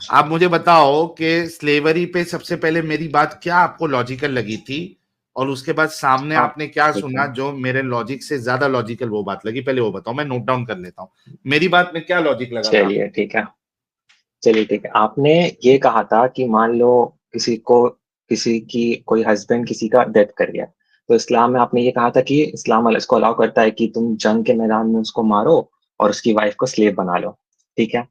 आप मुझे बताओ कि स्लेवरी पे सबसे पहले मेरी बात क्या आपको लॉजिकल लगी थी, और उसके बाद सामने हाँ आपने क्या ठीक सुना है, जो मेरे लॉजिक से ज्यादा लॉजिकल वो बात लगी, पहले वो बताओ, मैं नोट डाउन कर लेता हूँ मेरी बात में क्या लॉजिक लगा था चलिए आपको। ठीक है, चलिए ठीक है। आपने ये कहा था कि मान लो किसी की कोई हस्बैंड किसी का डेथ कर गया, तो इस्लाम में आपने ये कहा था कि इस्लाम इसको अलाउ करता है कि तुम जंग के मैदान में उसको मारो और उसकी वाइफ को स्लेव बना लो। ठीक है,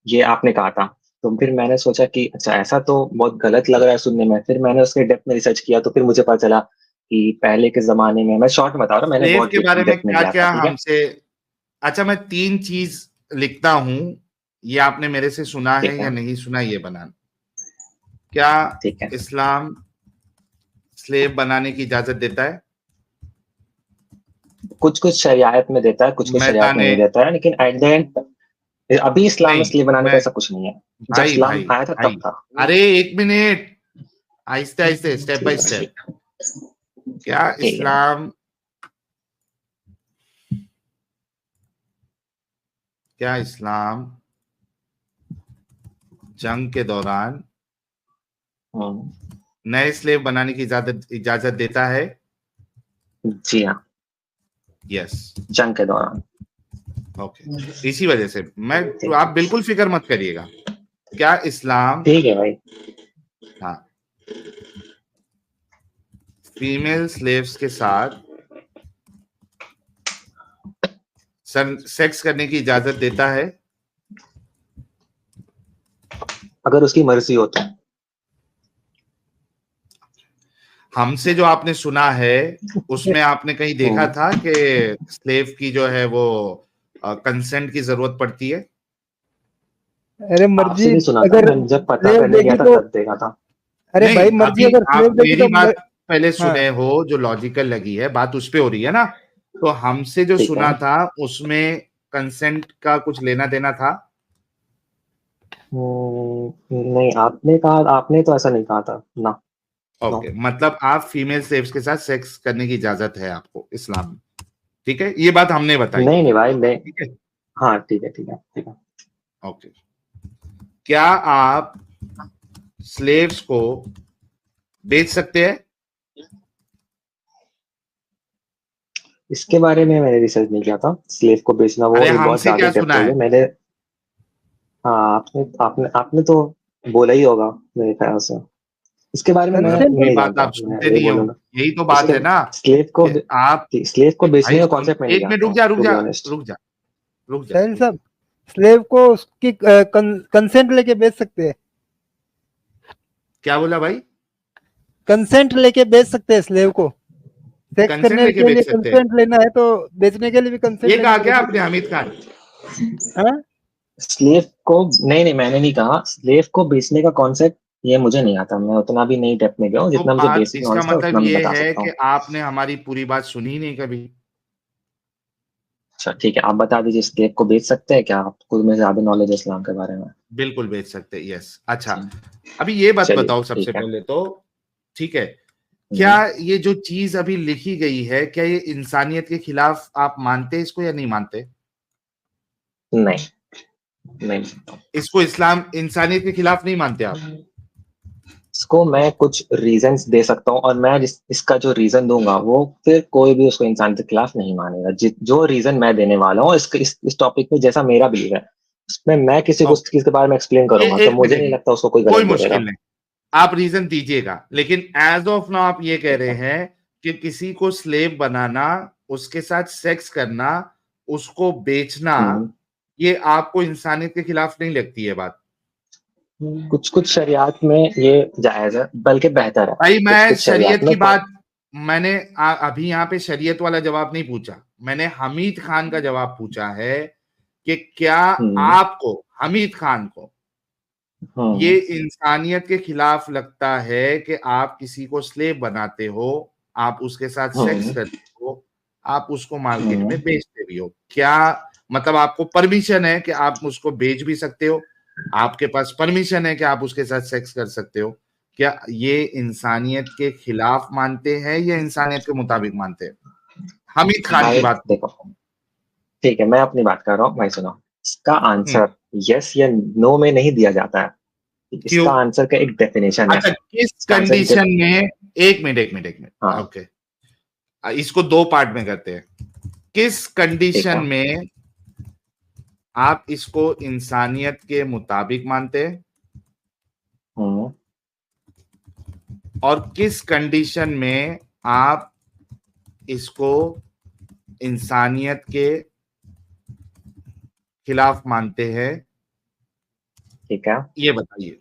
ये आपने कहा था। तो फिर मैंने सोचा कि अच्छा ऐसा तो बहुत गलत लग रहा है सुनने में। फिर मैंने उसके डेप्थ में रिसर्च किया, तो फिर मुझे पता चला कि पहले के जमाने में, मैं शॉर्ट में बता रहा हूँ, मैंने स्लेव बहुत के बारे में डेप्थ में क्या गया था। क्या ठीक है, हमसे, अच्छा मैं तीन चीज लिखता हूं, ये आपने मेरे से सुना है ठीक या है, नहीं सुना ये बनाना। क्या ठीक है। इस्लाम स्लेव बनाने की इजाजत देता है? कुछ कुछ शरियात में देता है, कुछ कुछ शरियात में मैदान, नहीं देता है, लेकिन एट द एंड अभी इस्लाम में नहीं स्लीव बनाने का मैं, ऐसा कुछ नहीं है। जब भाई इस्लाम भाई आया था भाई, तब था। अरे एक मिनट, आहिस्ते आहिस्ते, स्टेप ठीक बाय है, स्टेप। ठीक है, क्या ठीक है। इस्लाम, क्या इस्लाम जंग के दौरान हम्म, नए स्लेव बनाने की इजाजत इजाजत देता है? जी हाँ, यस। जंग के दौरान। ओके, इसी वजह से मैं, तो ठीक आप बिल्कुल फिक्र मत करिएगा। क्या इस्लाम, ठीक है भाई। हाँ, फीमेल स्लेव्स के साथ सेक्स करने की इजाजत देता है? अगर उसकी मर्जी हो तो। हमसे जो आपने सुना है उसमें आपने कहीं देखा हम्म, था कि स्लेव की जो है वो कंसेंट की जरूरत पड़ती है? अरे आपसे मर्जी, नहीं सुना था, अगर मैं जब पता स्लेव करने गया देगी था तो, तब देखा था। अरे नहीं, भाई मर्जी, अभी अगर आप स्लेव देगी मेरी तो बात पहले हाँ। सुने हो, जो लॉजिकल लगी है बात उस पे हो रही है ना, तो हमसे जो ठीक है। सुना था उसमें कंसेंट का कुछ लेना देना था? नहीं, आपने कहा, आपने तो ऐसा नहीं कहा था ना। नो। ओके, मतलब आप फीमेल स्लेव्स के साथ सेक्स करने की इजाजत है आपको इस्लाम में, ठीक है, ये बात हमने बताई है, नहीं नहीं भाई, मैं, ठीक है। हाँ ठीक है, ठीक है, ठीक है। ओके, क्या आप स्लेव्स को बेच सकते हैं? इसके बारे में मैंने रिसर्च नहीं किया था, स्लेव को बेचना, वो अरे एक बहुत हमसे ज्यादा क्या डेप्थ सुना हो है? गया मैंने। हाँ, आपने आपने आपने तो बोला ही होगा मेरे ख्याल से। इसके बारे में मैं कंसेंट कोई नहीं बात जानता, आप मैं सुनते वही नहीं हो, बोलूंगा। यही तो बात इसके है ना, स्लेव को कि आप, स्लेव को बेचने भाई का सुन, कॉन्सेप्ट मैं नहीं एक मिनट जानता रुक हूँ, जा, रुक टू बी जा, ऑनेस्ट। रुक जा, रुक जा, सैन रुक जा। साहब, स्लेव को उसकी कंसेंट लेके बेच सकते हैं। क्या बोला भाई? कंसेंट लेके बेच सकते हैं स्लेव को। सेक्स कंसेंट करने लेके के लिए बेच सकते हैं? कंसेंट लेना है तो बेचने के लिए भी कंसेंट ये लेनी कहा क्या पड़ेगी। आपने, हामिद खान? हाँ, स्लेव को, नहीं नहीं, मैंने नहीं कहा स्लेव को बेचने का कॉन्सेप्ट, ये मुझे नहीं आता, मैं उतना भी नहीं डेप्थ में गया हूँ, तो जितना मुझे बात, बेसिक इसका नॉलेज था मतलब उतना मैं ये बता है सकता कि हूँ। आपने हमारी पूरी बात सुनी ही नहीं कभी। अच्छा ठीक है, आप बता दीजिए, स्लेव को बेच सकते हैं क्या? आपको में ज्यादा नॉलेज है इस्लाम के बारे में। बिल्कुल बेच सकते हैं, यस। अच्छा, जी, अभी ये बात चलिए बताओ सबसे ठीक है। पहले तो, ठीक है, क्या हम्म, ये जो चीज अभी लिखी गई है, क्या ये इंसानियत के खिलाफ आप मानते हैं इसको या नहीं मानते? नहीं नहीं, इसको इस्लाम इंसानियत के खिलाफ नहीं मानते आप? इसको मैं कुछ रीजंस दे सकता हूँ, और मैं इसका जो रीजन दूंगा वो फिर कोई भी उसको इंसान के खिलाफ नहीं मानेगा। जो रीजन मैं देने वाला हूँ इस टॉपिक में, जैसा मेरा बिलीव है, उसमें मैं किसी को उस ओके, चीज के बारे में एक्सप्लेन ये करूंगा, तो एक मुझे नहीं मिनट, लगता उसको कोई कोई गलत बोलेगा। मुश्किल नहीं, आप रीजन दीजिएगा, लेकिन एज ऑफ नाउ आप ये कह ठीक रहे है। हैं कि किसी को स्लेव बनाना, उसके साथ सेक्स करना, उसको बेचना, हम्म, ये आपको इंसानियत के खिलाफ नहीं लगती है बात? कुछ कुछ शरियात में ये जायज है, बल्कि बेहतर है। भाई कुछ मैं कुछ शरियात शरीयत में की बात, मैंने अभी यहाँ पे शरीयत वाला जवाब नहीं पूछा, मैंने हमीद खान का जवाब पूछा है कि क्या हम्म, आपको, हमीद खान को, ये हम्म, इंसानियत के खिलाफ लगता है कि आप किसी को स्लेव बनाते हो, आप उसके साथ सेक्स हम्म, करते हो, आप उसको मार्केट में हम्म, बेचते भी हो? क्या मतलब आपको परमिशन है कि आप उसको बेच भी सकते हो, आपके पास परमिशन है कि आप उसके साथ सेक्स कर सकते हो? क्या ये इंसानियत के खिलाफ मानते हैं या इंसानियत के मुताबिक मानते हैं? हामिद खान की भाई बात। देखो, ठीक है, मैं अपनी बात कर रहा हूँ भाई, सुनो। इसका हम्म, आंसर यस या नो में नहीं दिया जाता है। क्यों? इसका आंसर का एक डेफिनेशन है। अच्छा, किस इसका आंसर कंडीशन में, एक मिनट, हाँ ओके, इसको दो पार्ट में करते हैं। किस ठीक कंडीशन है। में आप इसको इंसानियत के मुताबिक मानते हैं, हम्म, और किस कंडीशन में आप इसको इंसानियत के खिलाफ मानते हैं, ठीक है, ये बताइए।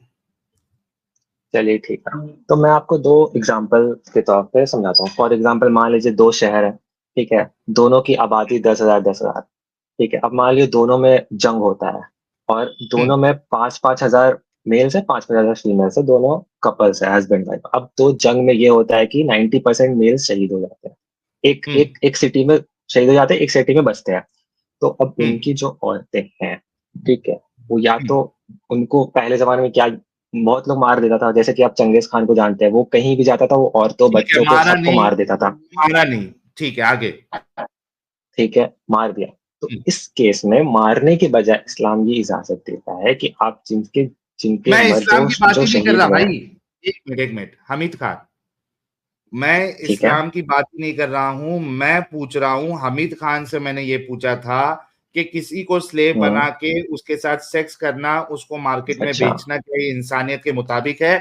चलिए ठीक है। तो मैं आपको दो एग्जांपल के तौर पे समझाता हूँ। फॉर एग्जांपल मान लीजिए दो शहर है, ठीक है, दोनों की आबादी 10,000 ठीक है। अब मान लीजिए दोनों में जंग होता है और दोनों में 5,000 मेल्स है, 5,000 फीमेल्स है, दोनों कपल्स है, हस्बैंड वाइफ। अब तो जंग में ये होता है कि 90% मेल्स शहीद हो जाते हैं, एक हम्म एक एक सिटी में शहीद हो जाते हैं, एक सिटी में बचते हैं। तो अब हम्म उनकी जो औरतें हैं, ठीक है, वो या हम्म, तो उनको पहले जमाने में क्या बहुत लोग मार देता था, जैसे कि आप चंगेज खान को जानते हैं, वो कहीं भी जाता था वो औरतों ठीक है, बच्चों को मारा सबको नहीं, मार देता था। मारा नहीं, ठीक है, आगे। ठीक है, मार दिया। तो हम्म, इस केस में मारने के बजाय इस्लाम ये इजाजत देता है कि आप जिनके जिनके मैं मर्द इस्लाम जो की बात जो ही नहीं कर शहीद रहा हुए भाई, हैं, एक मिनट, हमीद खान, मैं ठीक है, इस्लाम की बात ही नहीं कर रहा हूं, मैं पूछ रहा हूं हमीद खान से। मैंने ये पूछा था कि किसी को स्लेव हम्म, बना के उसके साथ सेक्स करना, उसको मार्केट में अच्छा, बेचना, क्या ये इंसानियत के मुताबिक है?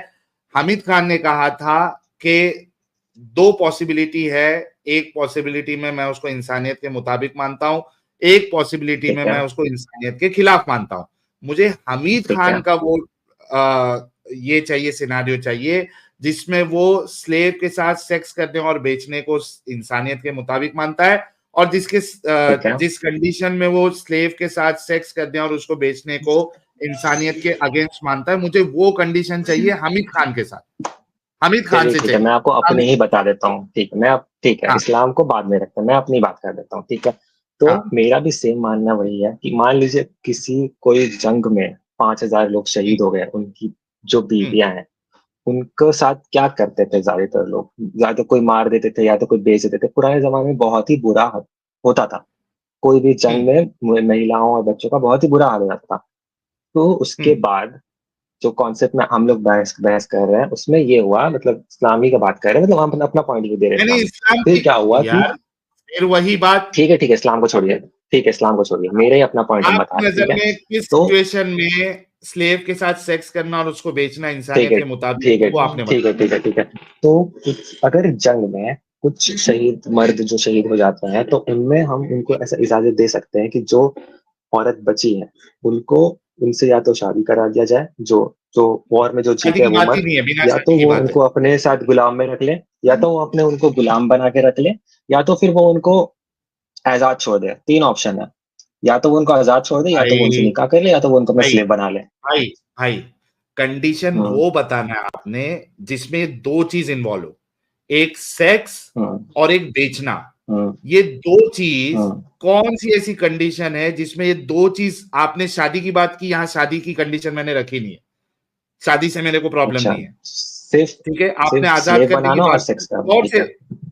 हमीद खान ने कहा था कि दो पॉसिबिलिटी है, एक पॉसिबिलिटी में मैं उसको इंसानियत के मुताबिक मानता हूं, एक पॉसिबिलिटी में ठीक है, मैं उसको इंसानियत के खिलाफ मानता हूं। मुझे हमीद ठीक खान है, का वो ये चाहिए, सिनारियो चाहिए जिसमें वो स्लेव के साथ सेक्स करने और बेचने को इंसानियत के मुताबिक मानता है, और ठीक है, जिस कंडीशन में वो स्लेव के साथ सेक्स करने और उसको बेचने को इंसानियत के अगेंस्ट मानता है। मुझे वो कंडीशन चाहिए हमीद खान के साथ, हमीद खान चलिए से ठीक है, चाहिए। मैं आपको अपने ही बता देता हूँ। ठीक है, ठीक है, हाँ इस्लाम को बाद में रखते हैं, मैं अपनी बात कर देता हूँ, ठीक है। तो हाँ, मेरा भी सेम मानना वही है कि मान लीजिए किसी कोई जंग में 5,000 लोग शहीद हो गए, उनकी जो हम्म बीवियां हैं उनके साथ क्या करते थे ज्यादातर लोग, या तो कोई मार देते थे या तो कोई बेच देते थे। पुराने जमाने में बहुत ही बुरा होता था, कोई भी जंग हम्म में महिलाओं और बच्चों का बहुत ही बुरा हाल हो जाता था। तो उसके हम्म बाद जो कॉन्सेप्ट में हम लोग बहस बहस कर रहे हैं उसमें ये हुआ, मतलब इस्लामी का बात कर रहे हैं, मतलब हम अपना पॉइंट व्यू दे रहे हैं यानी इस्लाम। इस्लाम फिर की, क्या हुआ कि यार फिर वही बात, ठीक है, इस्लाम को छोड़िए, ठीक है, इस्लाम को छोड़िए, मेरे ही अपना पॉइंट हम बता आपकी रहे हैं, ठीक नजर है। में किस तो सिचुएशन में स्लेव के साथ सेक्स करना और उसको बेचना ठीक इंसानियत है, के मुताबिक ठीक है, है, वो आपने ठीक है, ठीक है, ठीक है। तो अगर जंग में कुछ शहीद मर्द जो शहीद हो जाते हैं तो उनमें हम उनको ऐसा इजाजत दे सकते हैं कि जो औरत बची है उनको उनसे या तो शादी करा दिया जाए, जो जो वॉर में जो शादी जीते हैं की वो बात ही मर्द, नहीं है, बिना या तो शादी की वो बात है। उनको अपने साथ गुलाम में रख ले, या तो वो अपने उनको गुलाम बना के रख ले, या तो फिर वो उनको आजाद छोड़ दे। तीन ऑप्शन है, या तो वो उनको आजाद छोड़ दे, या तो वो उनसे भाई निकाह कर ले, या तो वो उनको अपना भाई स्लेव बना ले। भाई भाई, कंडीशन हम्म, वो बताना है आपने जिसमें दो चीज इन्वॉल्व हो, एक सेक्स हम्म, और एक बेचना। हम्म, ये दो चीज, हम्म, कौन सी ऐसी कंडीशन है जिसमें ये दो चीज? आपने शादी की बात की, यहां शादी की कंडीशन मैंने रखी नहीं है, शादी से मेरे को प्रॉब्लम अच्छा, नहीं है। सिर्फ ठीक है, आपने सिर्फ आजाद स्लेव करने की बनाना और बात सेक्स की, करना, और ठीक से है।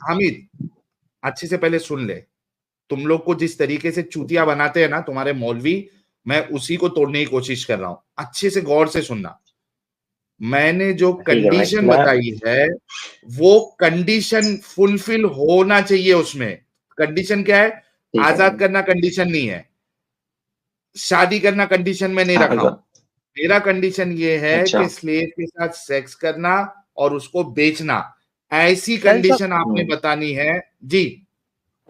हामिद, अच्छे से पहले सुन ले। तुम लोग को जिस तरीके से चूतिया बनाते हैं ना तुम्हारे मौलवी, मैं उसी को तोड़ने की कोशिश कर रहा हूं। अच्छे से गौर से सुनना, मैंने जो ठीक है भाई, कंडीशन मैं बताई है वो कंडीशन फुलफिल होना चाहिए उसमें। कंडीशन क्या है? ठीक है आजाद भाई। करना कंडीशन नहीं है, शादी करना कंडीशन में नहीं हाँ, रखा हूं। मेरा कंडीशन ये है अच्छा, कि स्लेव के साथ सेक्स करना और उसको बेचना, ऐसी साहिल साहब, कंडीशन आपने बतानी है जी।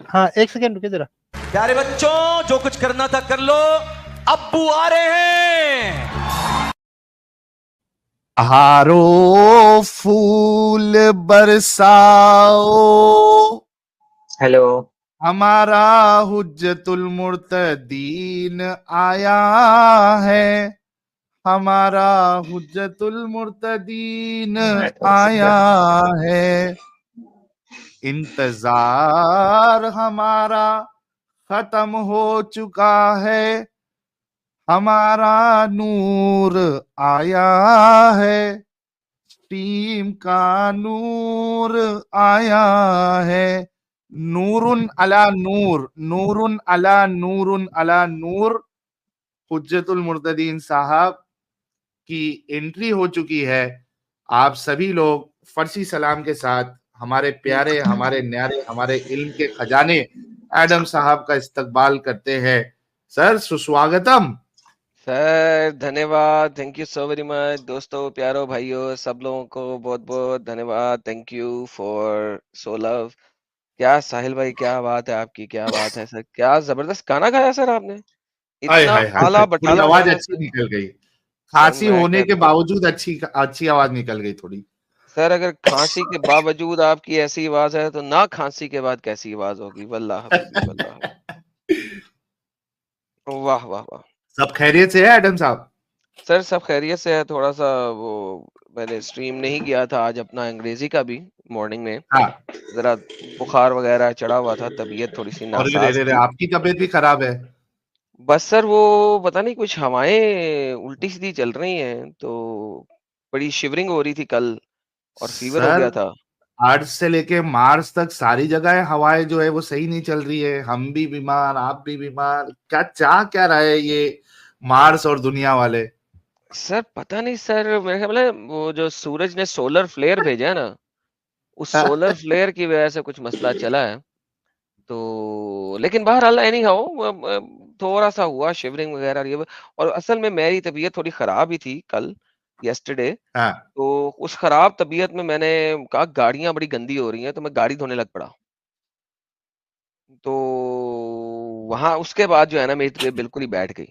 हाँ एक सेकंड रुकिए जरा। प्यारे बच्चों, जो कुछ करना था कर लो, अब्बू आ रहे हैं। हारो फूल बरसाओ, हेलो, हमारा हुज्जतुल मुर्तदीन आया है, हमारा हुज्जतुल मुर्तदीन नेटवर्क से आया क्या, है, इंतजार हमारा खत्म हो चुका है, हमारा नूर आया है, टीम का नूर आया है, नूरुन अला नूर, नूरुन अला नूरुन अला नूर। हुज्जतुल मुर्तदीन साहब, की एंट्री हो चुकी है। आप सभी लोग फर्सी सलाम के साथ हमारे प्यारे, हमारे न्यारे, हमारे इल्म के खजाने एडम साहब का इस्तकबाल करते हैं। सर सुस्वागतम। सर धन्यवाद, thank you so very much. दोस्तों, प्यारो भाइयों, सब लोगों को बहुत बहुत धन्यवाद। Thank you for so love. क्या साहिल भाई, क्या बात है आपकी, क्या बात है सर, क्या जबरदस्त खाना खाया सर आपने, हाय इतना हाय हाय, आला थोड़ी बटाला आवाज खाना अच्छी सर। निकल गई। सर खांसी मैं होने के कहता हूँ बावजूद अच्छी अच्छी आवाज निकल गई थोड़ी। सर, अगर खांसी के बावजूद आपकी ऐसी आवाज है तो ना खांसी के बाद कैसी आवाज होगी। वल्लाह हबीबी वल्लाह। वाह वाह वाह। सब खैरियत से है एडम साहब? सर सब खैरियत से है। थोड़ा सा वो मैंने स्ट्रीम नहीं किया था आज अपना अंग्रेजी का भी मॉर्निंग में, हाँ। जरा बुखार वगैरह चढ़ा हुआ था, तबीयत थोड़ी सी और रे नासाज रे रे, थी। आपकी तबीयत भी खराब है? बस सर वो पता नहीं कुछ हवाएं उल्टी सीधी चल रही हैं, तो बड़ी शिवरिंग हो रही थी कल और फीवर हो सर गया था। अर्थ से लेके मार्स तक सारी जगह हवाएं जो है वो सही नहीं चल रही है। हम भी बीमार, आप भी बीमार। क्या चाह क्या रहा है ये मार्स और दुनिया वाले? सर पता नहीं सर, मेरे ख्याल में वो जो सूरज ने सोलर फ्लेयर भेजा है ना, उस सोलर फ्लेयर की वजह से कुछ मसला चला है। तो लेकिन बहरहाल एनी हाउ थोड़ा सा हुआ शिवरिंग वगैरह ये और असल में मेरी तबीयत थोड़ी खराब ही थी कल, यस्टरडे। हाँ। तो उस खराब तबीयत में मैंने कहा गाड़ियां बड़ी गंदी हो रही हैं, तो मैं गाड़ी धोने लग पड़ा। तो वहां उसके बाद जो है ना मेरी तबीयत बिल्कुल ही बैठ गई।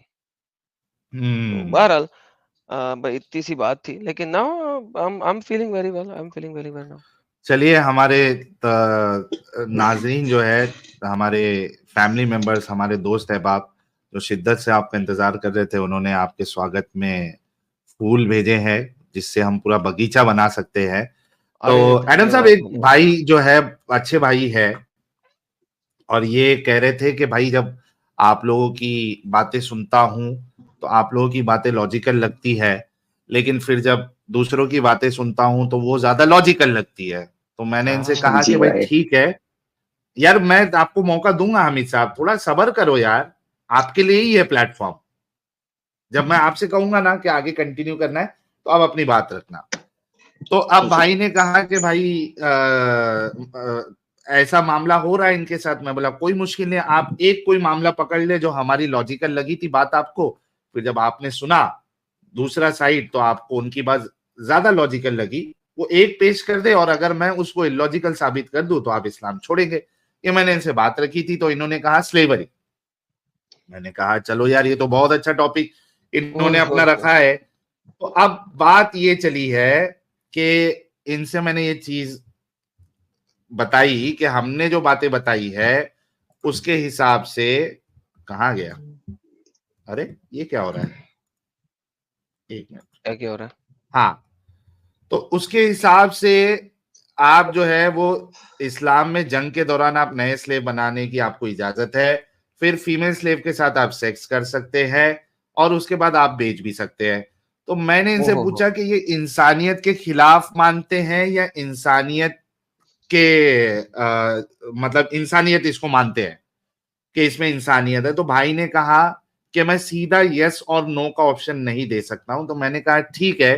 तो बहरहाल इतनी सी बात थी, लेकिन now I am feeling very well, I am feeling very well now. चलिए, हमारे नाजरीन जो है, हमारे फैमिली मेंबर्स, हमारे दोस्त अहबाब जो शिद्दत से आपका इंतजार कर रहे थे, उन्होंने आपके स्वागत में फूल भेजे हैं जिससे हम पूरा बगीचा बना सकते हैं। तो अरे एडम साहब, धन्यवाद एक धन्यवाद। भाई जो है, अच्छे भाई है, और ये कह रहे थे कि भाई जब आप लोगों की बातें सुनता हूं तो आप लोगों की बातें लॉजिकल लगती है, लेकिन फिर जब दूसरों की बातें सुनता हूं तो वो ज्यादा लॉजिकल लगती है। तो मैंने इनसे कहा जी कि भाई भाई। ठीक है यार, मैं आपको मौका दूंगा। हामिद साहब, थोड़ा सब्र करो यार, आपके लिए ही है प्लेटफॉर्म। जब मैं आपसे कहूंगा ना कि आगे कंटिन्यू करना है तो आप अपनी बात रखना। तो अब ठीक है। भाई ने कहा कि भाई ऐसा मामला हो रहा है इनके साथ। मैं बोला कोई मुश्किल नहीं, आप एक कोई मामला पकड़ ले जो हमारी लॉजिकल लगी थी बात आपको, फिर जब आपने सुना दूसरा साइड तो आपको उनकी बात ज्यादा लॉजिकल लगी, वो एक पेश कर दे, और अगर मैं उसको इलॉजिकल साबित कर दूं तो आप इस्लाम छोड़ेंगे। ये मैंने इनसे बात रखी थी, तो इन्होंने कहा स्लेवरी। मैंने कहा चलो यार, ये तो बहुत अच्छा टॉपिक इन्होंने ओह अपना रखा है। तो अब बात ये चली है कि इनसे मैंने ये चीज बताई कि हमने जो बातें बताई है उसके हिसाब से। कहाँ गया? अरे ये क्या हो रहा है? एक मिनट। क्या क्या हो रहा है? हाँ, तो उसके हिसाब से आप जो है वो इस्लाम में जंग के दौरान आप नए स्लेव बनाने की आपको इजाजत है। फिर फीमेल स्लेव के साथ आप सेक्स कर सकते हैं और उसके बाद आप बेच भी सकते हैं। तो मैंने इनसे ओहो हो। पूछा कि ये इंसानियत के खिलाफ मानते हैं या इंसानियत के मतलब इंसानियत इसको मानते हैं कि इसमें इंसानियत है। तो भाई ने कहा कि मैं सीधा यस और नो का ऑप्शन नहीं दे सकता हूं। तो मैंने कहा ठीक है,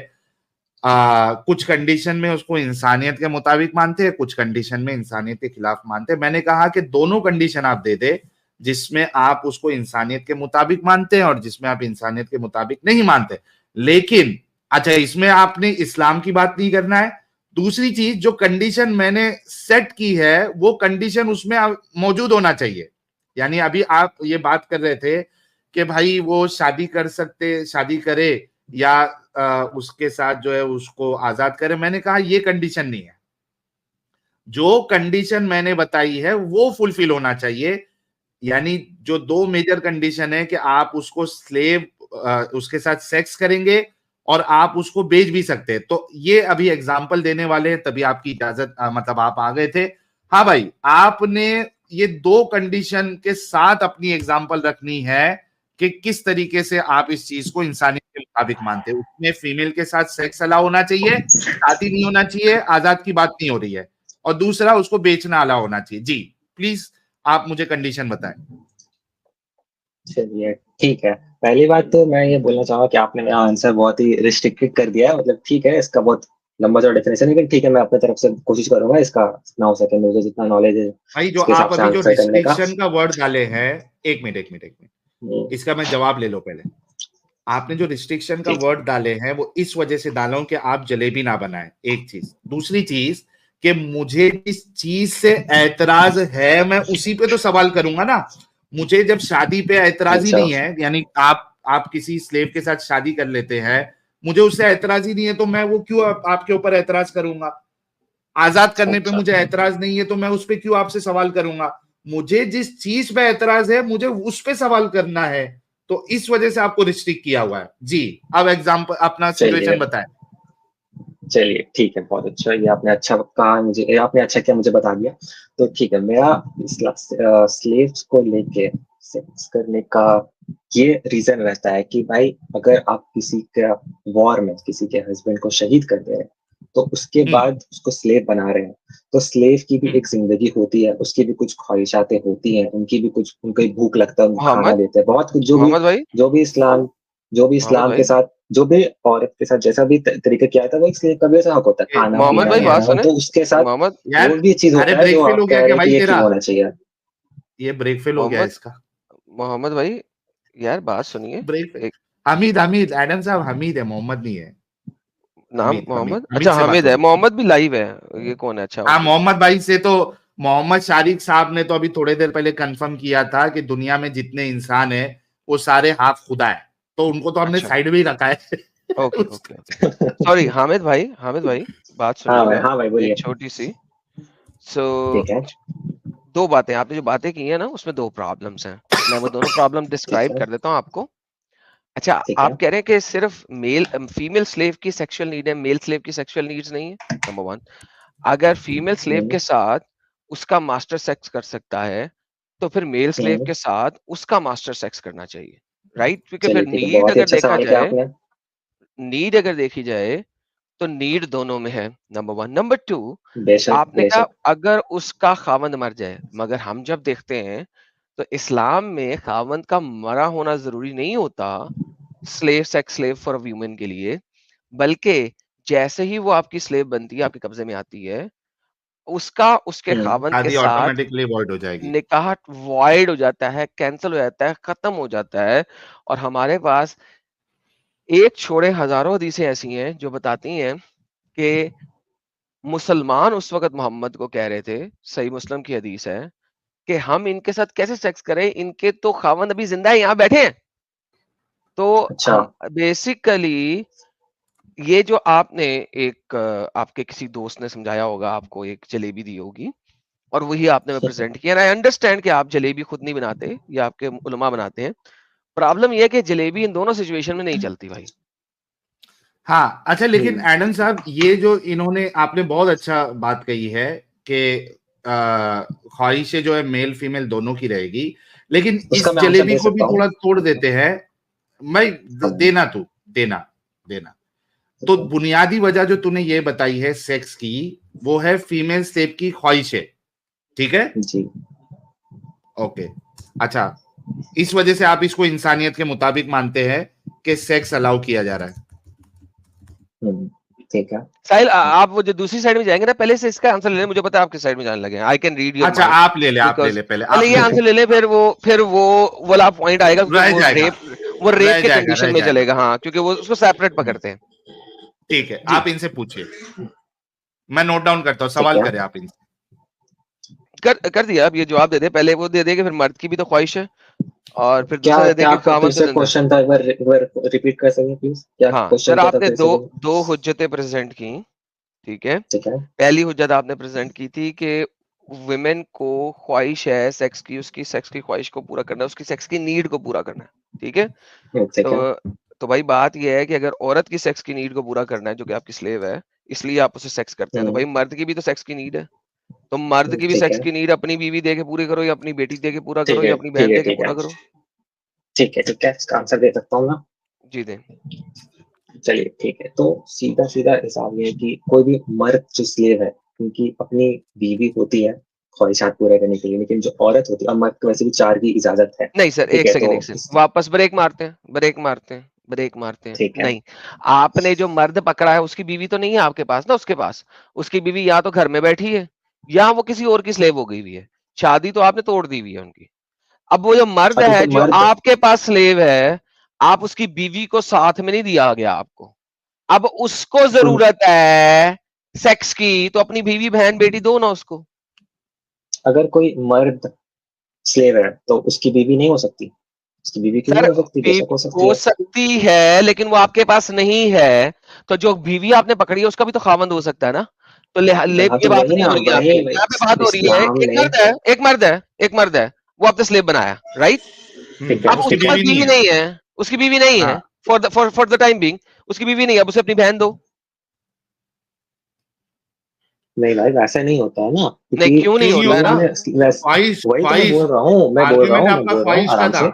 कुछ कंडीशन में उसको इंसानियत के मुताबिक मानते हैं, कुछ कंडीशन में इंसानियत के खिलाफ मानते हैं। मैंने कहा कि दोनों कंडीशन आप दे दे, जिसमें आप उसको इंसानियत के मुताबिक मानते हैं और जिसमें आप इंसानियत के मुताबिक नहीं मानते। लेकिन अच्छा, इसमें आपने इस्लाम की बात नहीं करना है। दूसरी चीज, जो कंडीशन मैंने सेट की है वो कंडीशन उसमें मौजूद होना चाहिए। यानी अभी आप ये बात कर रहे थे कि भाई वो शादी कर सकते, शादी करे या उसके साथ जो है उसको आजाद करे। मैंने कहा ये कंडीशन नहीं है। जो कंडीशन मैंने बताई है वो फुलफिल होना चाहिए। यानी जो दो मेजर कंडीशन है कि आप उसको स्लेव, उसके साथ सेक्स करेंगे और आप उसको बेच भी सकते हैं। तो ये अभी एग्जाम्पल देने वाले हैं, तभी आपकी इजाजत मतलब आप आ गए थे। हाँ भाई, आपने ये दो कंडीशन के साथ अपनी एग्जाम्पल रखनी है कि किस तरीके से आप इस चीज को इंसानियत के मुताबिक मानते हैं। उसमें फीमेल के साथ सेक्स अलाउ होना चाहिए, शादी नहीं होना चाहिए, आजाद की बात नहीं हो रही है। और दूसरा, उसको बेचना अलाउ होना चाहिए। जी प्लीज, आप मुझे कंडीशन बताएं। चलिए ठीक है। पहली बात तो मैं ये बोलना चाहूंगा कि आपने मेरा आंसर बहुत ही रिस्ट्रिक्टेड कर दिया है, मतलब ठीक है, इसका बहुत लंबा चौड़ा डेफिनेशन है, लेकिन ठीक है, मैं अपनी तरफ से कोशिश करूंगा इसका जितना हो सके, मुझे जितना नॉलेज है भाई जो उसके हिसाब आप से अभी जो आंसर करने का। रिस्ट्रिक्शन का वर्ड डाले हैं, एक मिनट एक मिनट एक मिनट, हम्म, इसका मैं जवाब ले लो पहले। आपने जो रिस्ट्रिक्शन का ठीक वर्ड डाले हैं वो इस वजह से डाला हूं कि आप जलेबी ना बनाए, एक चीज। दूसरी चीज कि मुझे जिस चीज से ऐतराज है मैं उसी पे तो सवाल करूंगा ना। मुझे जब शादी पे ऐतराज ही अच्छा नहीं है, यानी आप किसी स्लेव के साथ शादी कर लेते हैं, मुझे उससे ऐतराज ही नहीं है, तो मैं वो क्यों आपके ऊपर ऐतराज करूंगा। आजाद करने पे अच्छा मुझे ऐतराज नहीं है तो मैं उस पर क्यों आपसे सवाल करूंगा। मुझे जिस चीज पे ऐतराज है मुझे उस पे सवाल करना है, तो इस वजह से आपको रिस्ट्रिक्ट किया हुआ है जी। अब एग्जाम्पल अपना चलिए सिचुएशन बताएं। चलिए ठीक है, बहुत अच्छा, ये आपने अच्छा कहा मुझे, ये आपने अच्छा किया मुझे बता दिया। तो ठीक है, मेरा स्लेव्स को लेके सेक्स करने का ये रीजन रहता है कि भाई अगर आप किसी का वॉर में किसी के हस्बैंड को शहीद कर दे रहे हैं, तो उसके हम्म बाद उसको स्लेव बना रहे हैं, तो स्लेव की भी हम्म एक जिंदगी होती है, उसकी भी कुछ ख्वाहिशातें होती हैं, उनकी भी कुछ, उनको भी भूख लगता है, उनको खाना मोहम्मद देते हैं, बहुत कुछ, जो भी मोहम्मद भाई जो भी इस्लाम जो भी मोहम्मद इस्लाम के भाई साथ, जो भी औरत के साथ जैसा भी तरीका किया था, वो एक स्लेव का भी ऐसा हक होता है, खाना मोहम्मद पीना भाई बात रहना, सुने तो उसके साथ मोहम्मद वो यार, भी चीज अरे होता है ब्रेक जो फेल आप हो गया कह रहे क्या हैं कि भाई ये तेरा? क्यों होना चाहिए। ये ब्रेक फेल हो गया मोहम्मद इसका। मोहम्मद भाई यार बात सुनिए ब्रेक। एक हमीद हमीद एडम साहब, हमीद है, मोहम्मद नहीं है। नाम हमीद हमीद मोहम्मद हमीद अच्छा से बात हामिद है करो। मोहम्मद भी लाइव है ये कौन है अच्छा हाँ, ओके मोहम्मद भाई से तो मोहम्मद शारिक साहब ने तो अभी थोड़ी देर पहले कंफर्म किया था कि दुनिया में जितने इंसान है वो सारे हाफ खुदा है, तो उनको तो हमने अच्छा साइड में ही रखा है। Okay okay okay sorry Hamid भाई बात सुनिएगा हाँ भाई एक बोलिए। छोटी सी सो ठीक है दो बातें आपने जो बातें की है ना उसमें दो प्रॉब्लम्स हैं मैं वो दोनों प्रॉब्लम ठीक डिस्क्राइब है कर देता हूँ आपको अच्छा ठीक है। आप कह रहे हैं कि सिर्फ फीमेल स्लेव की सेक्सुअल नीड है मेल स्लेव की सेक्सुअल नीड्स नहीं है नंबर वन अगर फीमेल स्लेव हम्म, के साथ उसका मास्टर सेक्स कर सकता है तो फिर मेल स्लेव हम्म, के साथ उसका मास्टर सेक्स करना चाहिए राइट क्योंकि चलिए फिर ठीक है, बहुत ही अच्छा सवाल किया आपने। नीड अगर देखी जाए तो नीड दोनों में है नंबर वन नंबर टू बेशक आपने कहा बेशक। अगर उसका खावंद मर जाए मगर हम जब देखते हैं तो इस्लाम में खावंद का मरा होना जरूरी नहीं होता slave sex slave for human के लिए बल्कि जैसे ही वो आपकी स्लेव बनती है आपके कब्जे में आती है उसका उसके खावंद के शादी साथ ऑटोमेटिकली वॉइड हो जाएगी। निकाह वॉइड हो जाता है कैंसिल हो जाता है खत्म हो जाता है और हमारे पास एक छोड़े हजारों हदीसें ऐसी हैं जो बताती हैं कि मुसलमान उस वक्त मोहम्मद को कह रहे थे सही मुस्लिम की हदीस है कि हम इनके साथ कैसे सेक्स करें इनके तो खावंद अभी जिंदा है यहाँ बैठे हैं तो अच्छा हम बेसिकली ये जो आपने एक आपके किसी दोस्त ने समझाया होगा आपको एक जलेबी दी होगी और वही आपने प्रेजेंट किया आई अंडरस्टैंड कि आप जलेबी खुद नहीं बनाते या आपके उलमा बनाते हैं प्रॉब्लम यह है कि जलेबी इन दोनों सिचुएशन में नहीं चलती भाई हाँ अच्छा, लेकिन हम्म, एडम साहब ये जो इन्होंने आपने बहुत अच्छा बात कही है कि ख्वाहिशें जो है मेल फीमेल दोनों की रहेगी, लेकिन उसका इस मैं आंसर जलेबी दे को भी सकता हूँ। थोड़ा तोड़ देते हैं। मैं हाँ देना तू देना देना। ठीक तो है बुनियादी वजह जो तूने ये बताई है सेक्स की, वो है फीमेल स्लेव की ख्वाहिशें, ठीक है। जी। ओके। अच्छा, इस वजह से आप इसको इंसानियत के मुताबिक मानते हैं कि सेक्स अलाउ किया जा रहा है। हम्म, ठीक है। साहिल आप वो जो दूसरी साइड में जाएंगे ना पहले से इसका आंसर ले लें मुझे पता है आप किस साइड में जाने लगे आई कैन रीड योर अच्छा, माइंड आप ले ले, आप ले बिकॉज ले, पहले पहले आप ये ले ले। आंसर ले लें फिर वो वाला पॉइंट आएगा रह क्योंकि जाएगा, वो रेप रह के जाएगा, कंडीशन रह में जाएगा। चलेगा हाँ क्योंकि वो उसको सेपरेट पकड़ते हैं ठीक है, जी आप इनसे पूछिए, मैं नोट डाउन करता हूँ, ठीक सवाल है करें आप इनसे। कर दिया अब ये जवाब दे दे पहले वो दे दे कि फिर मर्द की भी तो ख्वाहिश है और फिर क्या दूसरा दे दे क्या कि आप फिर खामन तो से जिंदा है क्वेश्चन था, एक बार रिपीट कर सकते प्लीज, क्या हाँ क्वेश्चन सर क्या था आपने फिर से दो बोलो। दो हुज्जतें प्रेजेंट की ठीक है ठीक है पहली हुज्जत आपने प्रेजेंट की थी कि वुमेन को ख्वाहिश है सेक्स की उसकी सेक्स की ख्वाहिश को पूरा करना है उसकी सेक्स की नीड को पूरा करना है ठीक है ठीक है। तो तो भाई बात यह है कि अगर औरत की सेक्स की नीड को पूरा करना है जो कि आपकी स्लेव है इसलिए आप उसे सेक्स करते हैं तो हम्म, भाई मर्द की भी तो सेक्स की नीड है तो मर्द की भी ठीक सेक्स है की नीड अपनी बीवी दे के पूरी करो या अपनी बेटी दे के पूरा ठीक करो है या अपनी ठीक बहन है दे के ठीक है पूरा करो ठीक है, इसका आंसर दे सकता हूँ मैं। जी दें चलिए ठीक है, तो सीधा सीधा हिसाब ये है कि कोई भी मर्द जो स्लेव है उनकी अपनी बीवी होती है, ख्वाहिशात पूरे करने के लिए, लेकिन जो औरत होती है, और मर्द को वैसे भी 4 की इजाजत है। नहीं सर, ठीक एक है, सेकंड, तो एक सेकंड, वापस ब्रेक मारते हैं, ब्रेक मारते हैं, ब्रेक मारते हैं। ठीक है। नहीं, आपने जो मर्द पकड़ा है उसकी बीवी तो नहीं है आपके पास ना, उसके पास उसकी बीवी या तो घर में बैठी है या वो किसी और की स्लेव हो गई हुई है। शादी तो आपने तोड़ दी हुई है उनकी। अब वो जो मर्द अभी है तो जो मर्द आपके पास स्लेव है, आप उसकी बीवी को साथ में नहीं दिया गया आपको। अब उसको जरूरत है सेक्स की, तो अपनी बीवी बहन बेटी दो ना उसको। अगर कोई मर्द स्लेव है तो उसकी बीवी नहीं हो सकती? उसकी बीवी क्यों सर नहीं हो सकती? बीवी बेशक हो सकती हो है। सकती है, लेकिन वो आपके पास नहीं है। तो जो बीवी आपने पकड़ी है उसका भी तो खामंद हो सकता है ना। तो लेब हाँ की तो बात वही नहीं ना, हो रही है यहाँ पे, वही यहाँ पे बात हो रही है इस्लाम एक ने, मर्द है, एक मर्द है, एक मर्द है, वो आपने स्लेब बनाया, राइट? ठीक है, अब उसकी ठीक उसके है, पास बीवी नहीं बीवी है। नहीं है, उसकी बीवी नहीं है, हाँ, फॉर द टाइम बिंग उसकी बीवी नहीं है, अब उसे अपनी बहन दो। नहीं भाई वैसा नहीं होता है ना, नहीं, क्योंकि क्यों नहीं क्यों नहीं होता है होता? ना? ख्वाहिश वही तो मैं ख्वाहिश बोल रहा हूँ, आर्ग्यूमेंट आपका मैं बोल रहा हूँ ख्वाहिश का आराम था। से।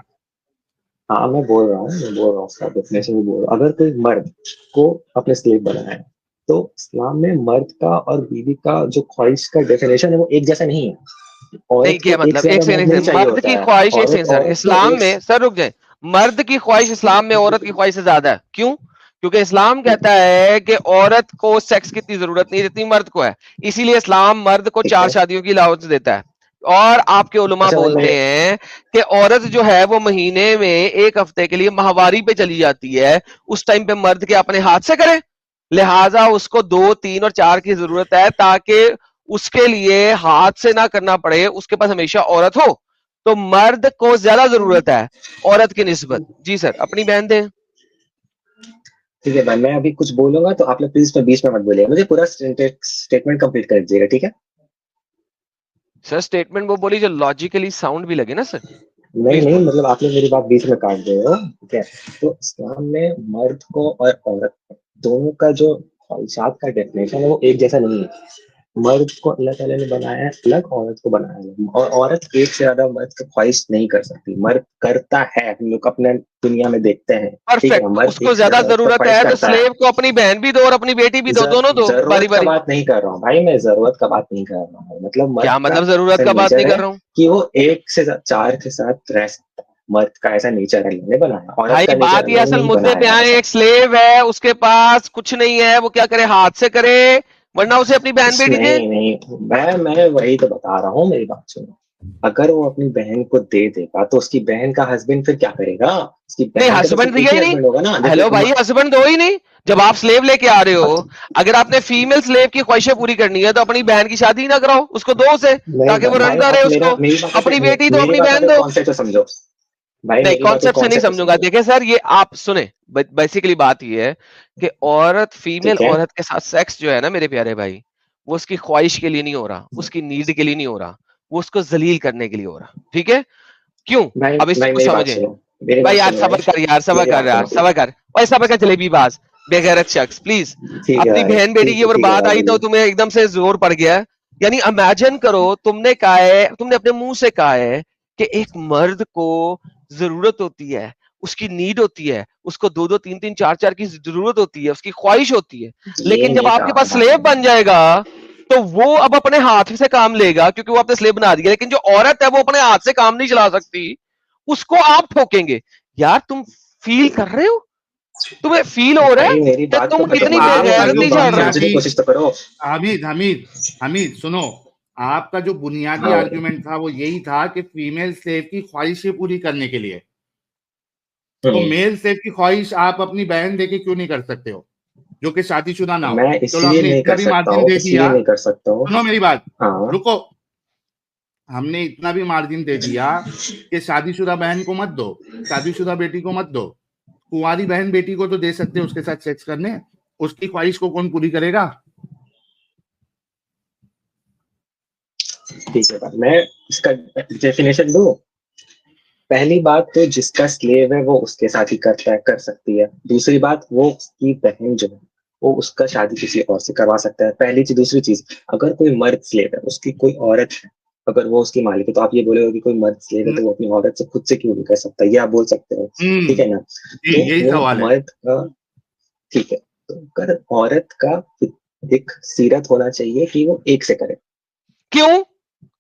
हाँ मैं बोल रहा हूँ, उसका डेफिनेशन भी बोल रहा हूँ। अगर कोई मर्द को अपने स्लेव बनाया है, तो इस्लाम में मर्द का और बीवी का जो ख्वाहिश का डेफिनेशन है वो एक जैसा नहीं है। नहीं, औरत क्या को एक मतलब, से एक ज्यादा मर्द सेकंड, नहीं चाहिए मर्द होता की है। ख्वाहिश, एक सेकंड सर, औरत को इस्लाम एक, में सर रुक जाए, मर्द की ख्वाहिश इस्लाम में औरत की ख्वाहिश से ज्यादा है। क्यों? क्योंकि इस्लाम कहता है कि औरत को सेक्स की इतनी जरूरत नहीं जितनी मर्द को है, इसीलिए इस्लाम मर्द को ठीक 4 है। शादियों की इजाजत देता है। और आपके उलमा अच्छा बोलते मैं हैं कि औरत जो है वो महीने में 1 हफ्ते के लिए माहवारी पे चली जाती है, उस टाइम पे मर्द के अपने हाथ से करे, लिहाजा उसको 2, 3 और 4 की जरूरत है, ताकि उसके लिए हाथ से ना करना पड़े, उसके पास हमेशा औरत हो। तो मर्द को ज्यादा जरूरत है औरत की निस्बत। जी सर, अपनी बहन दें। ठीक है भाई, मैं अभी कुछ बोलूंगा तो आप लोग प्लीज में बीच में मत बोलिए, मुझे पूरा स्टेटमेंट कंप्लीट कर दीजिएगा, ठीक है? सर स्टेटमेंट वो बोली जो लॉजिकली साउंड भी लगे ना सर, नहीं प्लीज नहीं, बोलिए। मतलब आप लोग मेरी बात बीच में काट रहे हो, ठीक है? तो इस्लाम में मर्द को और औरत को, दोनों का जो ख्वाहिशात का डेफिनेशन है वो एक जैसा नहीं है। मर्द को अल्लाह ताला ने बनाया है अलग, औरत को बनाया है अलग, और औरत एक से ज्यादा मर्द की ख्वाहिश नहीं कर सकती। मर्द करता है, हम लोग अपने दुनिया में देखते हैं, ठीक परफेक्ट, है? तो मर्द उसको एक से ज्यादा ज्यादा मर्द का जरूरत ख्वाहिश है तो करता है। स्लेव को अपनी बहन भी दो और अपनी बेटी भी दो, दोनों दो बारी जरूरत का बारी। बात नहीं कर रहा हूँ भाई, मैं जरूरत का बात नहीं कर रहा हूँ। मतलब मर्द क्या का मतलब जरूरत ऐसा का बात नहीं नेचर कर है रहा हूँ? कि वो एक से 4 के साथ रह सकता है। मर्द का ऐसा नेचर अल्लाह ने बनाया, औरत भाई का नेचर बात ये अल्लाह ने असल नहीं मुद्दे पे बनाया आए, ऐसा। एक स्लेव है, उसके पास कुछ नहीं है, वो क्या करे, हाथ से करे, वरना उसे अपनी बहन बेटी दे। नहीं नहीं, मैं वही तो बता रहा हूँ, मेरी बात सुनो। अगर वो अपनी बहन को दे देगा तो उसकी बहन का हस्बैंड फिर क्या करेगा? उसकी नहीं, बहन का तो हस्बैंड सिर्फ एक दिया ही ही नहीं। हस्बैंड होगा ना, हेलो जैसे भाई, हस्बैंड दो ही नहीं। जब आप स्लेव लेके आ रहे हो, अगर आपने फीमेल स्लेव की ख्वाहिशें पूरी करनी है तो अपनी बहन की शादी ना कराओ, उसको दो उसे, नहीं ताकि वो रन भाई, करे आप उसको। मेरी बात अपनी बेटी दो, मेरी अपनी बात का बहन तो दो। कॉन्सेप्ट तो समझो भाई, नहीं, मेरी बात का कॉन्सेप्ट से नहीं कॉन्सेप्ट तो समझूंगा। समझो। देखिए सर, ये आप सुने, बेसिकली बात ये है कि फीमेल ठीक है, औरत के साथ सेक्स जो है ना मेरे प्यारे भाई, वो उसकी ख्वाहिश के लिए नहीं हो रहा, उसकी नीड के लिए नहीं हो रहा, वो उसको जलील करने के लिए हो रहा। ठीक है? क्यों? भाई अब इस चीज भाई को मेरी बात समझें। सुनो, मेरी भाई बात यार सुनो भाई, सबर कर, यार सबर मेरी कर, बात यार सुनो। सबर कर, और सबर का जलेबी बाज बेगैरत शख्स, प्लीज। ठीक है अपनी भाई, बहन बेटी की ओर ठीक है बात भाई, आई तो बोलिए। तुम्हें एकदम से जोर पड़ गया। यानी इमेजिन करो, तुमने कहा है, तुमने अपने मुंह से कहा है कि एक मर्द को जरूरत होती है, उसकी नीड होती है, उसको 2-2, 3-3, 4-4 की जरूरत होती है, उसकी ख्वाहिश होती है। ये लेकिन जब नहीं आपके कहा पास भाई। स्लेव बन जाएगा तो वो अब अपने हाथ से काम लेगा, क्योंकि वो आपने स्लेव बना दिया। लेकिन जो औरत है वो अपने हाथ से काम नहीं चला सकती, उसको आप ठोकेंगे। यार तुम फील कर रहे हो? तुम्हें फील हो रहा है भाई मेरी कि बात को तुम मतलब कितनी आपका जो मेरी बेगैरती बात झाड़ रहे हो? समझने की बुनियादी कोशिश तो करो। हामिद हामिद हामिद सुनो, आपका जो बुनियादी हाँ भाई। आर्गुमेंट था वो यही था कि फीमेल स्लेव की ख्वाहिशें पूरी करने के लिए, तो हम्म, मेल स्लेव की ख्वाहिश आप अपनी बहन देके क्यों नहीं कर सकते हो, जो कि शादीशुदा ना हो? मैं चलो इसलिए हमने नहीं इतना कर भी सकता मार्जिन हूँ, दे इसलिए दिया, नहीं कर सकता हूँ। सुनो मेरी बात, हाँ। रुको, हमने इतना भी मार्जिन दे दिया कि शादीशुदा बहन को मत दो, शादीशुदा बेटी को मत दो, कुंवारी बहन बेटी को तो दे सकते हो उसके साथ सेक्स करने, उसकी ख्वाहिश को कौन पूरी करेगा? ठीक है भाई, मैं इसका डेफिनेशन दूं। पहली बात तो जिसका स्लेव है वो उसके साथ ही करता है, कर सकती है। दूसरी बात, वो उसकी बहन जो है वो उसका शादी किसी और से करवा सकता है, पहली चीज। दूसरी चीज, अगर कोई मर्द स्लेव है, उसकी कोई औरत है, अगर वो उसकी मालिक है, तो आप ये बोलोगे कि कोई मर्द स्लेव है तो वो अपनी औरत से खुद से क्यों नहीं कर सकता, ये आप बोल सकते हो, ठीक है ना? जी तो यही वो सवाल है। मर्द का, ठीक है, तो अगर औरत का एक सीरत होना चाहिए कि वो एक से करे। क्यों?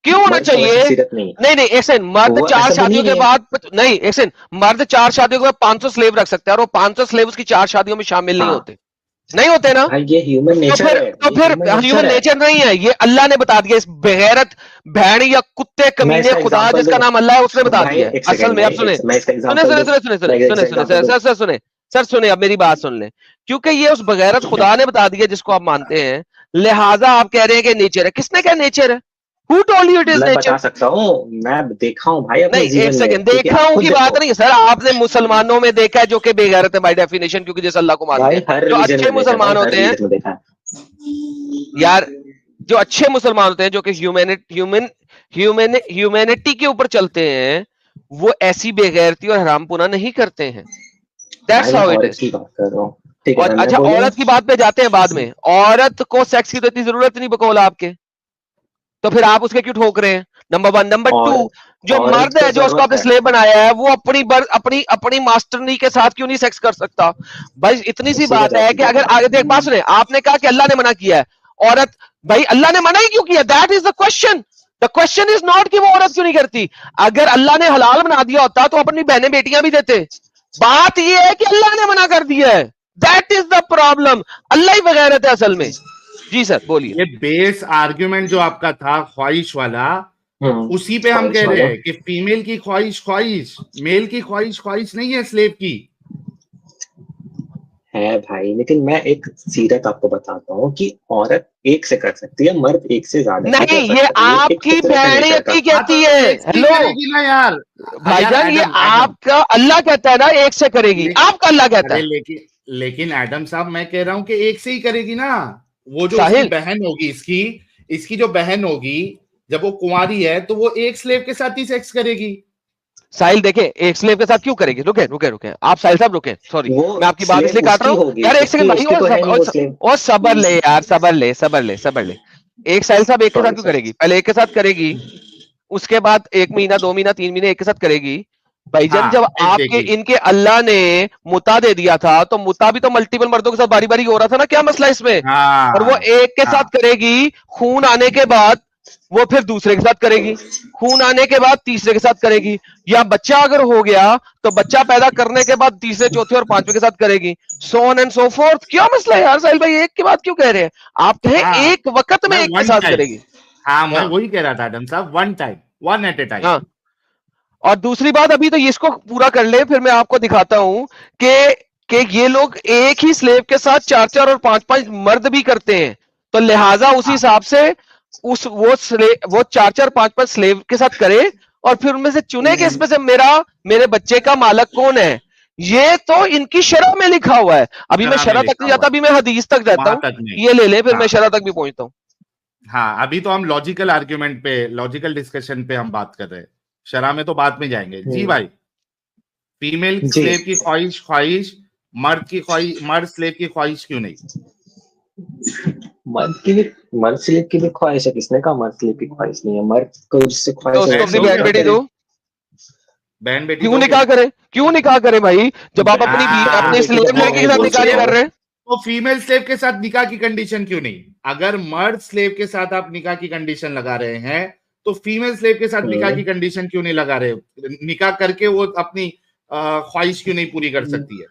क्यों होना मर्द को वैसी चाहिए? सीरत नहीं है। नहीं नहीं, एक सेकंड, मर्द वो 4 ऐसा शादियों बनी के है। बाद नहीं, एक सेकंड, मर्द 4 शादियों के बाद 500 स्लेव रख सकता है, और वो 500 स्लेव उसकी 4 शादियों में शामिल नहीं हाँ। होते, नहीं होते ना? भाई ये ह्यूमन नेचर है, तो ये फिर ह्यूमन ह्यूमन नेचर है। नेचर नहीं है, ये अल्लाह ने बता दिया। इस बेगैरत भैंड या कुत्ते मैं कमीने इसका खुदा एग्जांपल जिसका दूं? नाम अल्लाह है, उसने बता भाई दिया है। एक असल सेकंड में अब भाई, सुने मैं इसका सुने एग्जांपल सुने दूं? सुने सुने सुने मैं सुने इसका सुने एग्जांपल दूं? सर सुने सर सुने, अब मेरी बात सुन ले, क्योंकि ये उस बगैरत खुदा ने बता दिया जिसको आप मानते हैं, लिहाजा आप कह रहे हैं कि नेचर है। किसने कहा नेचर है? Who told you it is मैं nature? बता सकता हूँ, मैं देखा हूँ भाई अपने नहीं, एक जीवन में, सेकंड, ठीक है? देखा आप हूं खुद की बात देखो। नहीं है सर, आपने मुसलमानों में देखा है जो कि बेगैरत है बाय डेफिनेशन, क्योंकि जैसे अल्लाह को मानते भाई हैं। हर जो रिलीजन अच्छे में देखा है, मुसलमान भाई हर होते हैं रिलीजन में देखा है। यार, जो अच्छे मुसलमान होते हैं, जो कि ह्यूमैनिटी के ऊपर चलते हैं, वो ऐसी बेगैरती और हरामपुना नहीं करते हैं। भाई दैट्स मैं हाउ इट औरत इज। की बात कर रहा हूँ, ठीक है और ना? मैं अच्छा, बोलूँ? औरत की बात पे जाते हैं बाद में। औरत को सेक्स की तो इतनी जरूरत नहीं बकौल आपके, तो फिर आप उसके क्यों ठोक रहे हैं? नंबर 1। नंबर 2, औरत जो औरत मर्द को है जो उसको जरूरत आपने है। स्लेव बनाया है, वो अपनी मास्टरनी के साथ क्यों नहीं सेक्स कर सकता? भाई इतनी सी उसी का बात है जवाब कि दे अगर रहा आगे देख, बात सुने, आपने कहा कि अल्लाह ने मना किया है औरत, भाई अल्लाह ने मना ही क्यों किया? That is the question. The question is not कि वो औरत क्यों नहीं करती। अगर अल्लाह ने हलाल बना दिया होता तो अपनी बहनें बेटियां भी देते। बात ये है कि अल्लाह ने मना कर दिया है, दैट इज द प्रॉब्लम। अल्लाह ही बगैरत है असल में। जी सर बोलिए। ये बेस आर्ग्यूमेंट जो आपका था ख्वाहिश वाला, है। उसी पे हम ख्वाहिश कह रहे वाला। हैं कि फीमेल की ख्वाहिश ख्वाहिश, मेल की ख्वाहिश ख्वाहिश नहीं है स्लेव की। है भाई, लेकिन मैं एक सीरत आपको बताता हूँ कि औरत एक से कर सकती है, मर्द एक से ज्यादा भी नहीं, कर ये सकता है। ये एक आपकी फितरत है नेचर का। बहनियती हाँ तो कहती है। एक से ही हेलो करेगी ना यार। यार भाईजान, ये एडम, आपका अल्लाह कहता है ना एक से करेगी, ले- आपका अल्लाह कहता अरे है। लेकिन एडम साहब, मैं कह रहा हूं कि एक से ही करेगी ना। वो जो उसकी साहिल, बहन होगी, इसकी जो बहन होगी, जब वो कुंवारी है तो वो एक स्लेव के साथ ही सेक्स करेगी। साहिल देखे, एक स्लेव के साथ क्यों करेगी? रुके रुके रुके, आप साहिल साहब रुके, सॉरी वो मैं आपकी बात इसलिए स्लेव काट रहा उसकी हूं होगी, यार। एक सेकंड भाई, उसकी तो है नहीं वो स्लेव। और सबर ले यार, सबर ले। एक साहिल साहब एक के साथ सॉरी क्यों सर। करेगी? पहले एक के साथ करेगी, उसके बाद 1 महीना 2 महीना 3 महीने एक के साथ करेगी। भाईजान, जब हाँ आपके एग्जैक्टली। इनके अल्लाह ने मुता दे दिया था, तो मुता भी तो मल्टीपल मर्दों के साथ बारी बारी हो रहा था ना, क्या मसला इसमें? और वो हाँ एक के हाँ साथ करेगी, खून आने के बाद वो फिर दूसरे के साथ करेगी, खून आने के बाद तीसरे के साथ करेगी, या बच्चा अगर हो गया तो बच्चा पैदा करने के बाद तीसरे चौथे और पांचवें के साथ करेगी, so on and so fourth. क्या मसला है यार साहिल भाई, एक की बात क्यों कह रहे हैं? आप कहें हाँ, एक वक्त में मैं एक के वन साथ टाइम, करेगी। हाँ मैं हाँ वही कह रहा था एडम साहब, one time, one at a time. हाँ। और दूसरी बात, अभी तो ये इसको पूरा कर ले, फिर मैं आपको दिखाता हूं कि ये लोग एक ही स्लेव के साथ 4-4 और 5-5 मर्द भी करते हैं, तो लिहाजा उस हाँ हिसाब से वो 4-4 5-5 स्लेव के साथ करे, और फिर उनमें से चुने कि इसमें से मेरे बच्चे का मालक कौन है। ये तो इनकी शरह में लिखा हुआ है। अभी मैं शरह में शरह तक लिखा नहीं हुआ जाता, है, अभी मैं हदीस तक जाता वहां हूं। तक नहीं। ये ले ले, फिर हाँ मैं शरह तक भी पहुंचता हूं। हाँ, अभी तो हम लॉजिकल आर्ग्यूमेंट पे, लॉजिकल डिस्कशन पे हम बात कर रहे हैं। शरह में तो बाद में जाएंगे जी भाई। फीमेल जी। स्लेव की ख्वाहिश ख्वाहिश, मर्द की ख्वाहिश, मर्द स्लेव की ख्वाहिश क्यों नहीं? मर्द स्लेव की भी ख्वाहिश है। किसने कहा मर्द स्लेव की ख्वाहिश नहीं है? मर्द को जिससे तो ख्वाहिश है उसको वो अपनी दोगे बहन निकाह बेटी आप? करे। दो। बहन बेटी क्यों दोगे? निकाह करे? क्यों निकाह करे भाई, जब आप अपनी हाँ, अपनी बेटी तो स्लेव लड़की के साथ वो निकाह नहीं स्लेव कर है। रहे? तो फीमेल स्लेव के साथ निकाह की कंडीशन क्यों नहीं? अगर मर्द स्लेव के साथ आप निकाह की कंडीशन लगा रहे हैं, तो फीमेल स्लेव के साथ निकाह की कंडीशन क्यों नहीं लगा रहे? निकाह करके वो अपनी ख्वाहिश क्यों नहीं पूरी कर सकती है?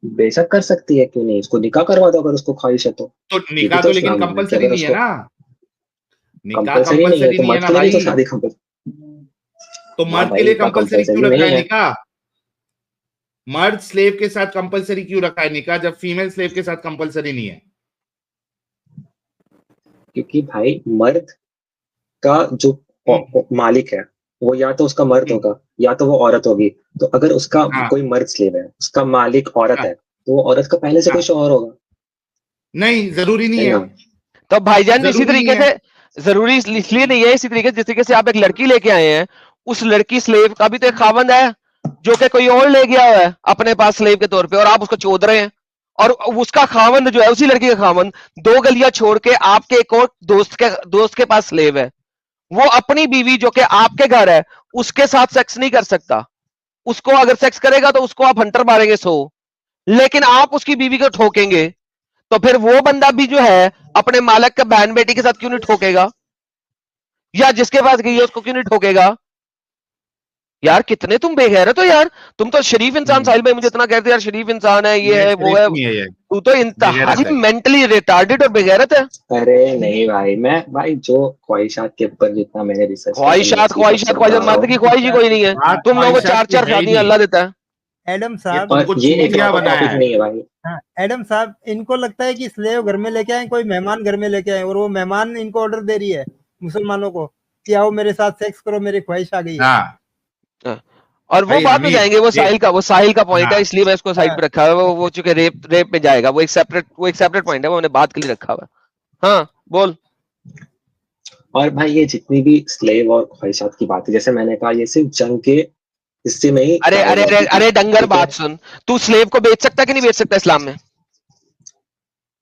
बेशक कर सकती है, क्यों नहीं? उसको निकाह करवा दो अगर उसको ख्वाहिश है तो। तो ये भी निकाह तो तो लेकिन इस्लाम है कि कंपलसरी अगर नहीं है उसको ना। निकाह कंपलसरी नहीं है कंपलसरी तो नहीं है मर्द ना के लिए भी तो भाई। शादी कंपलसरी। तो हाँ मर्द के भाई, लिए कंपलसरी क्यों कंपलसरी रखा नहीं है है निकाह? मर्द स्लेव के साथ कंपलसरी क्यों रखा है निकाह, जब फीमेल स्लेव के साथ कंपलसरी नहीं है? क्योंकि भाई मर्द का जो मालिक है वो या तो उसका मर्द होगा या तो वो औरत होगी। तो अगर उसका हाँ कोई मर्द स्लेव है, उसका मालिक औरत हाँ है, तो वो औरत का पहले से कोई हाँ। शौहर होगा। नहीं, जरूरी नहीं है है। ना? तो भाईजान इसी जरूरी नहीं तरीके है। से, जरूरी इसलिए नहीं है, इसी तरीके से जिस तरीके से आप एक लड़की लेके आए हैं, उस लड़की स्लेव का भी तो एक खावंद है जो कि कोई और ले गया हुआ है अपने पास स्लेव के तौर पे, और आप उसको चोद रहे हैं। और उसका खावंद जो है, उसी लड़की का खावंद 2 गलियां छोड़ के आपके एक और दोस्त के पास स्लेव है। वो अपनी बीवी जो कि आपके घर है उसके साथ सेक्स नहीं कर सकता। उसको अगर सेक्स करेगा तो उसको आप हंटर मारेंगे 100, लेकिन आप उसकी बीवी को ठोकेंगे, तो फिर वो बंदा भी जो है अपने मालक का बहन बेटी के साथ क्यों नहीं ठोकेगा? या जिसके पास गई है उसको क्यों नहीं ठोकेगा? यार कितने तुम बेगैरत हो यार, तुम तो शरीफ इंसान, साहिल भाई मुझे इतना कहते हैं यार शरीफ इंसान है, ये है वो है, तू तो इंतहाई मेंटली रिटार्डेड और बेगैरत है। अरे नहीं भाई, मैं भाई जो ख्वाहिशात के ऊपर जितना मैंने रिसर्च, ख्वाहिशात मर्द की ख्वाहिश ही कोई नहीं है। तुम लोगों को 4-4 शादियां अल्लाह देता है। एडम साहब, और ये एक टॉपिक नहीं है भाई। हाँ, एडम साहब, इनको लगता है कि स्लेव घर में लेके आए, कोई मेहमान घर में लेके आए, और वो मेहमान इनको ऑर्डर दे रही है मुसलमानों को कि आओ मेरे साथ सेक्स करो, मेरी ख्वाहिश आ गई है। और वो बाद में जाएंगे, वो साहिल का पॉइंट है, इसलिए मैं उसको साइड पे रखा है। वो चूंकि रेप में जाएगा, वो एक सेपरेट पॉइंट है, वो मैंने बात के लिए रखा हुआ है। हाँ बोल। और भाई ये जितनी भी स्लेव और ख्वाहिशात की बात है, जैसे मैंने कहा, ये सिर्फ जंग के हिस्से में ही। अरे डंगर बात सुन, तू स्लेव को बेच सकता कि नहीं बेच सकता इस्लाम में?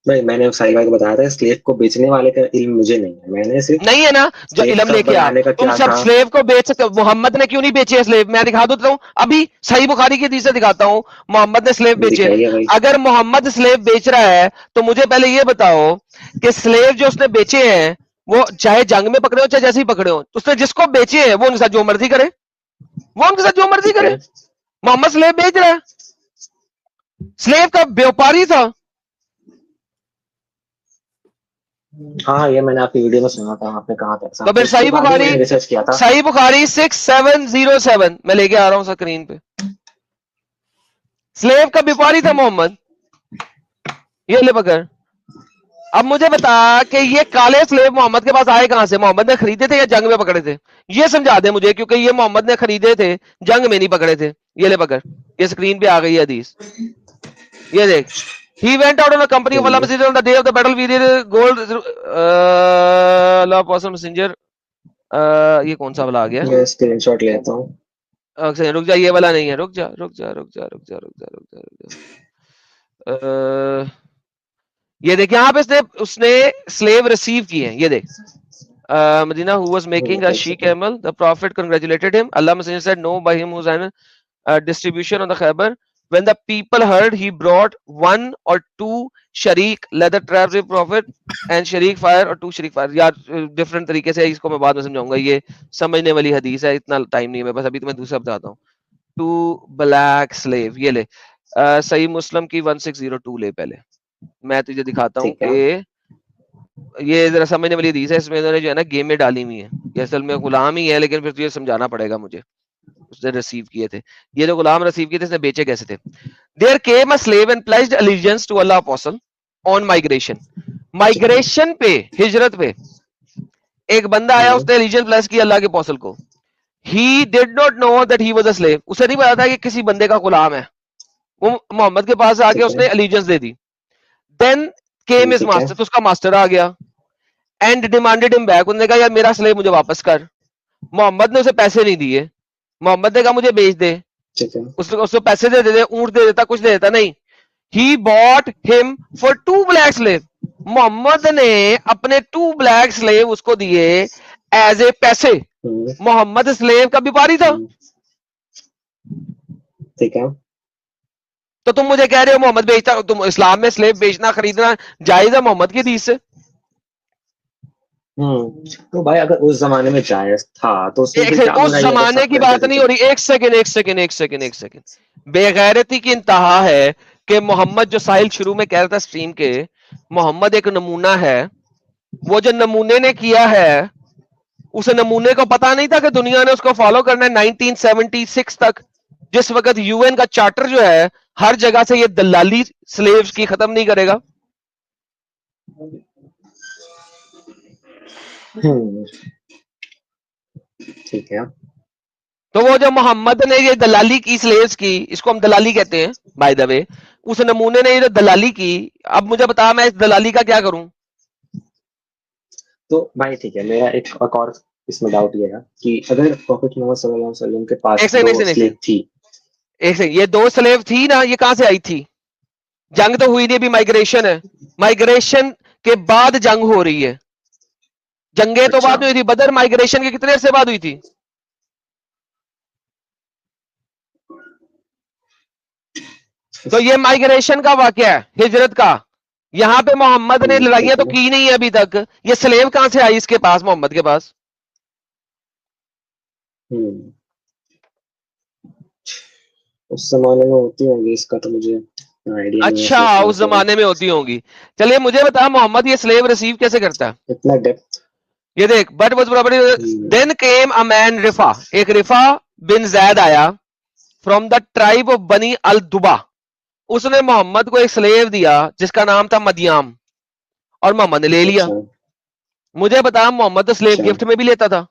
नहीं, मैंने साहिल भाई को बताया था, स्लेव को बेचने वाले का इल्म मुझे नहीं है, मैंने सिर्फ नहीं है ना, जो इल्म लेके आ, तुम सब स्लेव को बेच सकते हो। मोहम्मद ने क्यों नहीं बेचे स्लेव? मैं दिखा देता हूँ अभी, सही बुखारी की हदीस से दिखाता हूँ, मोहम्मद ने स्लेव बेचे। अगर मोहम्मद स्लेव बेच रहा है तो मुझे पहले ये बताओ कि स्लेव जो उसने बेचे हैं वो चाहे जंग में पकड़े हो चाहे जैसे ही पकड़े हो, तो उसने जिसको बेचे हैं वो उनके साथ जो मर्जी करे, वो उनके साथ जो मर्जी करे। मोहम्मद स्लेव बेच रहा है, स्लेव का व्यापारी था। हाँ, ये मैंने आपकी वीडियो में सुना था, आपने कहा था। तो फिर सही बुखारी 6707 मैं लेके आ रहा हूं स्क्रीन पे। स्लेव का व्यापारी था मोहम्मद, ये ले पकड़। अब मुझे बता कि ये काले स्लेव मोहम्मद के पास आए कहां से? मोहम्मद ने खरीदे थे या जंग में पकड़े थे? ये समझा दे मुझे, क्योंकि ये मोहम्मद ने खरीदे थे, जंग में नहीं पकड़े थे। ये ले पकड़, ये स्क्रीन पे आ गई है हदीस, ये देख। He went out on a company of Allah Messenger on the day of the battle. We did gold. Allah Apostle Messenger. ये कौन सा वाला आ गया? ये स्क्रीनशॉट लेता हूँ। अच्छा रुक जा, ये वाला नहीं है, रुक जा। ये देख यहाँ पे उसने स्लेव रिसीव किए हैं, ये देख। Medina who was making a she camel, the Prophet congratulated him. Allah Messenger said, "No, by him who's an distribution on the Khyber." When the people heard, he brought 1 or 2 sharik leather traps with Prophet and sharik fire or 2 sharik fire. यार different तरीके से इसको मैं बाद में समझाऊंगा, ये समझने वाली हदीस है, इतना टाइम नहीं है मेरे पास, अभी तो मैं दूसरा बताता हूँ। 2 black slave, ये ले। सही मुस्लिम की 1602 ले, पहले मैं तुझे दिखाता हूँ कि ये जरा समझने वाली हदीस है। इसमें इन्होंने जो है ना गेम में डाली हुई है, ये असल में गुलाम ही है, लेकिन फिर तुझे समझाना पड़ेगा मुझे। उसने रिसीव किए थे, ये जो गुलाम रिसीव किए थे, इसने बेचे कैसे थे? There came a slave and pledged allegiance to Allah Apostle on migration. Migration पे, हिजरत पे एक बंदा आया, उसने एलिजेंस प्लेस की अल्लाह के अपोस्टल को। He did not know that he was a slave. उसे नहीं पता था कि किसी बंदे का गुलाम है। वो मोहम्मद के पास आके उसने एलिजेंस दे दी। Then came his master, तो उसका मास्टर आ गया and demanded him back. उसने कहा यार मेरा स्लेव मुझे वापस कर। मोहम्मद ने उसे पैसे नहीं दिए, मोहम्मद ने कहा मुझे बेच दे, उसको पैसे दे देते, ऊंट दे देता, कुछ दे देता नहीं। He bought him for 2 black slave. Mohammad ने अपने 2 black slave उसको दिए एज ए पैसे। मोहम्मद स्लेव का व्यापारी था, ठीक है। तो तुम मुझे कह रहे हो मोहम्मद बेचता? तुम इस्लाम में स्लेव बेचना खरीदना जायज है मोहम्मद की हदीस से? तो भाई अगर उस जमाने में जायज था तो उस जमाने की बात नहीं हो रही। एक सेकंड। बेगैरती की इंतहा है कि मोहम्मद, जो साहिल शुरू में कह रहा था स्ट्रीम के, मोहम्मद एक नमूना है। वो जो नमूने ने किया है, उस नमूने को पता नहीं था कि दुनिया ने उसको फॉलो करना है 1976 तक, जिस वक्त यूएन का चार्टर जो है हर जगह से ये दलाली स्लेव्स की खत्म नहीं करेगा। ठीक है। तो वो जो मोहम्मद ने ये दलाली की स्लेव्स की, इसको हम दलाली कहते हैं बाय द वे, उस नमूने ने ये दलाली की। अब मुझे बता मैं इस दलाली का क्या करूं? तो भाई ठीक है, मेरा एक और इसमें डाउट ये है कि अगर प्रॉफेट मोहम्मद सल्लल्लाहु अलैहि वसल्लम के पास स्लेव थी, एक सेकंड, ये 2 स्लेव थी ना, ये कहां से आई थी? जंग तो हुई नहीं, अभी माइग्रेशन है। माइग्रेशन के बाद जंग हो रही है। जंगे तो बाद में हुई थी, बदर माइग्रेशन के कितने अरसे बाद हुई थी? तो ये माइग्रेशन का वाकया है, हिजरत का। यहां पे मोहम्मद ने लड़ाइयां तो की नहीं है अभी तक। ये स्लेव कहां से आई इसके पास, मोहम्मद के पास? उस जमाने में होती होंगी, इसका तो मुझे आइडिया नहीं है। अच्छा, उस जमाने में होती होंगी। चलिए मुझे बता, मोहम्मद ये स्लेव रिसीव कैसे करता है? इतना डेप्थ। ये देख, but was property then came a man रिफा, एक रिफा बिन जैद आया फ्रॉम द ट्राइब ऑफ बनी अल दुबा। उसने मोहम्मद को एक स्लेव दिया जिसका नाम था मदियाम, और मोहम्मद ने ले लिया। अच्छा मुझे बता, मोहम्मद तो स्लेव अच्छा गिफ्ट में भी लेता था।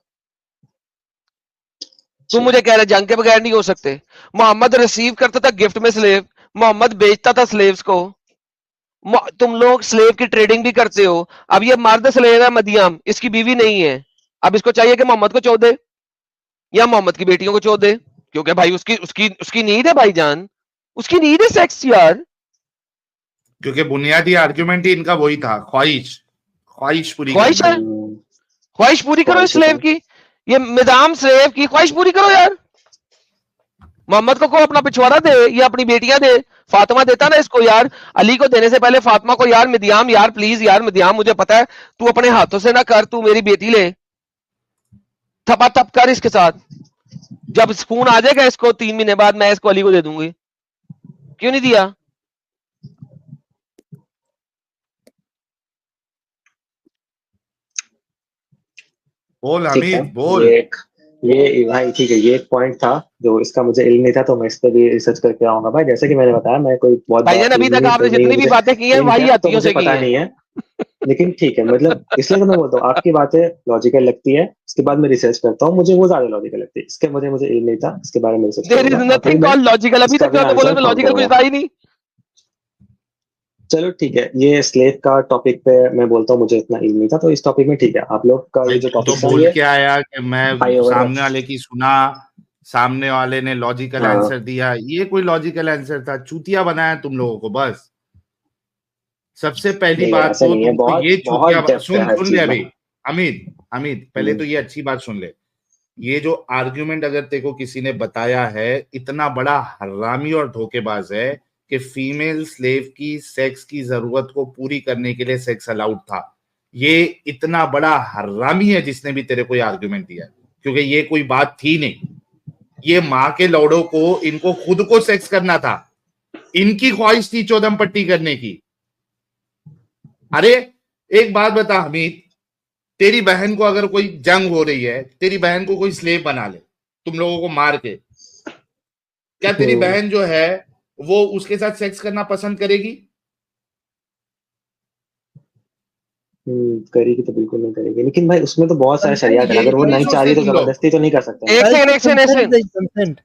तू मुझे कह रहा जंग के बगैर नहीं हो सकते। मोहम्मद रिसीव करता था गिफ्ट में स्लेव, मोहम्मद बेचता था स्लेव्स को। तुम लोग स्लेव की ट्रेडिंग भी करते हो। अब ये मर्द स्लेव है मदियाम, इसकी बीवी नहीं है। अब इसको चाहिए कि मोहम्मद को चो दे या मोहम्मद की बेटियों को चो दे, क्योंकि भाई उसकी उसकी उसकी नीड है भाईजान, उसकी नीड है सेक्स यार। क्योंकि बुनियादी आर्ग्यूमेंट ही इनका वही था, ख्वाहिश पूरी ख्वाहिश करना। है, ख्वाहिश पूरी करो ख्वाहिश स्लेव की, ये मिदाम स्लेव की ख्वाहिश पूरी करो यार। मोहम्मद को अपना पिछवाड़ा दे या अपनी बेटियां दे। फातिमा देता ना इसको यार, अली को देने से पहले फातिमा को, यार मिदियाम यार प्लीज यार मिदियाम, मुझे पता है तू अपने हाथों से ना कर, तू मेरी बेटी ले, थपा थप कर इसके साथ। जब खून आ जाएगा इसको 3 महीने बाद, मैं इसको अली को दे दूंगी। क्यों नहीं दिया? बोल ठीक है, हमीद बोल। ये भाई ठीक है, ये एक पॉइंट था जो इसका मुझे इल्म नहीं था, तो मैं इस पे भी रिसर्च करके आऊंगा भाई। जैसे कि मैंने बताया, मैं कोई बहुत भाईजान अभी तक आपने जितनी भी बातें की हैं वही तो आतियों मुझे से की पता हैं। नहीं है, लेकिन ठीक है, मतलब इसलिए तो मैं बोलता हूँ आपकी बातें लॉजिकल लगती है। इसके बाद मैं रिसर्च करता हूँ, मुझे वो ज्यादा लॉजिकल लगती है। इसके मुझे इल्म नहीं था, इसके बारे में रिसर्च देयर इज करूंगा और फिर नथिंग मैं कॉल्ड लॉजिकल। अभी इसका तक भी तो बोला आंसर लॉजिकल कुछ करूंगा। था ही नहीं। चलो ठीक है, ये स्लेव का टॉपिक पे मैं बोलता हूँ, मुझे इतना इल्म नहीं था, तो इस टॉपिक में ठीक है। आप लोग का भाई ये जो तू तो टॉपिक था, बोल ये के आया कि मैं हाई ओवर। सामने वाले की सुना, सामने वाले ने लॉजिकल हाँ आंसर दिया। ये कोई लॉजिकल आंसर था? चूतिया बनाया तुम लोगों को बस। सबसे पहली नहीं, बात ऐसा तो नहीं है, तुमको बहुत ये बहुत चूतिया डेप्थ है हर सुन ले चीज में। अभी। अमित पहले तो ये अच्छी बात सुन ले। ये जो आर्ग्यूमेंट अगर तेरे को किसी ने बताया है, इतना बड़ा हरामी और धोखेबाज है कि फीमेल स्लेव की सेक्स की जरूरत को पूरी करने के लिए सेक्स अलाउड था। ये इतना बड़ा हरामी है जिसने भी तेरे को ये आर्ग्यूमेंट दिया है, क्योंकि ये कोई बात थी नहीं। ये माँ के लौड़ों को, इनको खुद को सेक्स करना था, इनकी ख्वाहिश थी चौदम पट्टी करने की। अरे एक बात बता हमीद, तेरी बहन को अगर कोई जंग हो रही है, तेरी बहन को कोई स्लेव बना ले तुम लोगों को मार के, क्या तेरी बहन जो है वो उसके साथ सेक्स करना पसंद करेगी? करेगी तो बिल्कुल नहीं करेगी, लेकिन भाई उसमें तो बहुत सारे शरियात है। अगर वो नहीं नहीं चाह रही सोचते तो तुम लोग। जबरदस्ती तो नहीं कर सकते। एक सेकंड कंसेंट।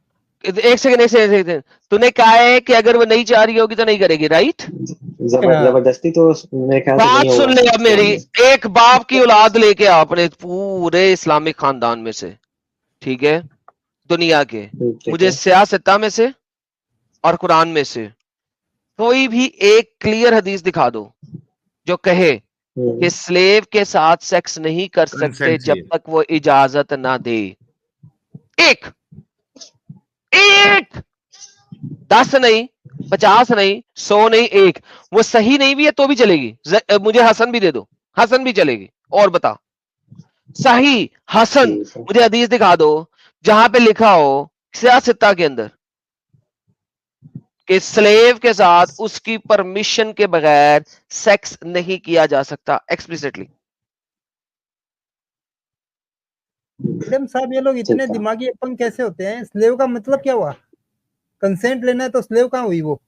एक सेकंड तूने कहा है कि अगर वो नहीं चाह रही होगी तो नहीं करेगी, राइट? जबरदस्ती तो मेरे ख्याल से बात नहीं होगा। सुन ले अब मेरी। एक बाप की औलाद लेके आ अपने पूरे इस्लामिक खानदान में से, ठीक है, दुनिया के, ठीक मुझे है। सियासत्ता में से और कुरान में से कोई भी एक क्लियर हदीस दिखा दो जो कहे कि स्लेव के साथ सेक्स नहीं कर सकते Consent जब चाहिए। तक वो इजाजत ना दे। एक 10 नहीं, 50 नहीं, 100 नहीं, एक। वो सही नहीं भी है तो भी चलेगी। मुझे हसन भी दे दो, हसन भी चलेगी। और बता, सही हसन ठीक है। मुझे हदीस दिखा दो जहां पे लिखा हो सियासत्ता के अंदर कि स्लेव के साथ उसकी परमिशन के बगैर सेक्स नहीं किया जा सकता, एक्सप्लिसिटली। मैडम साहब, ये लोग इतने ठीक है। दिमागी अपंग कैसे होते हैं? स्लेव का मतलब क्या हुआ? कंसेंट लेना है तो स्लेव कहाँ हुई वो?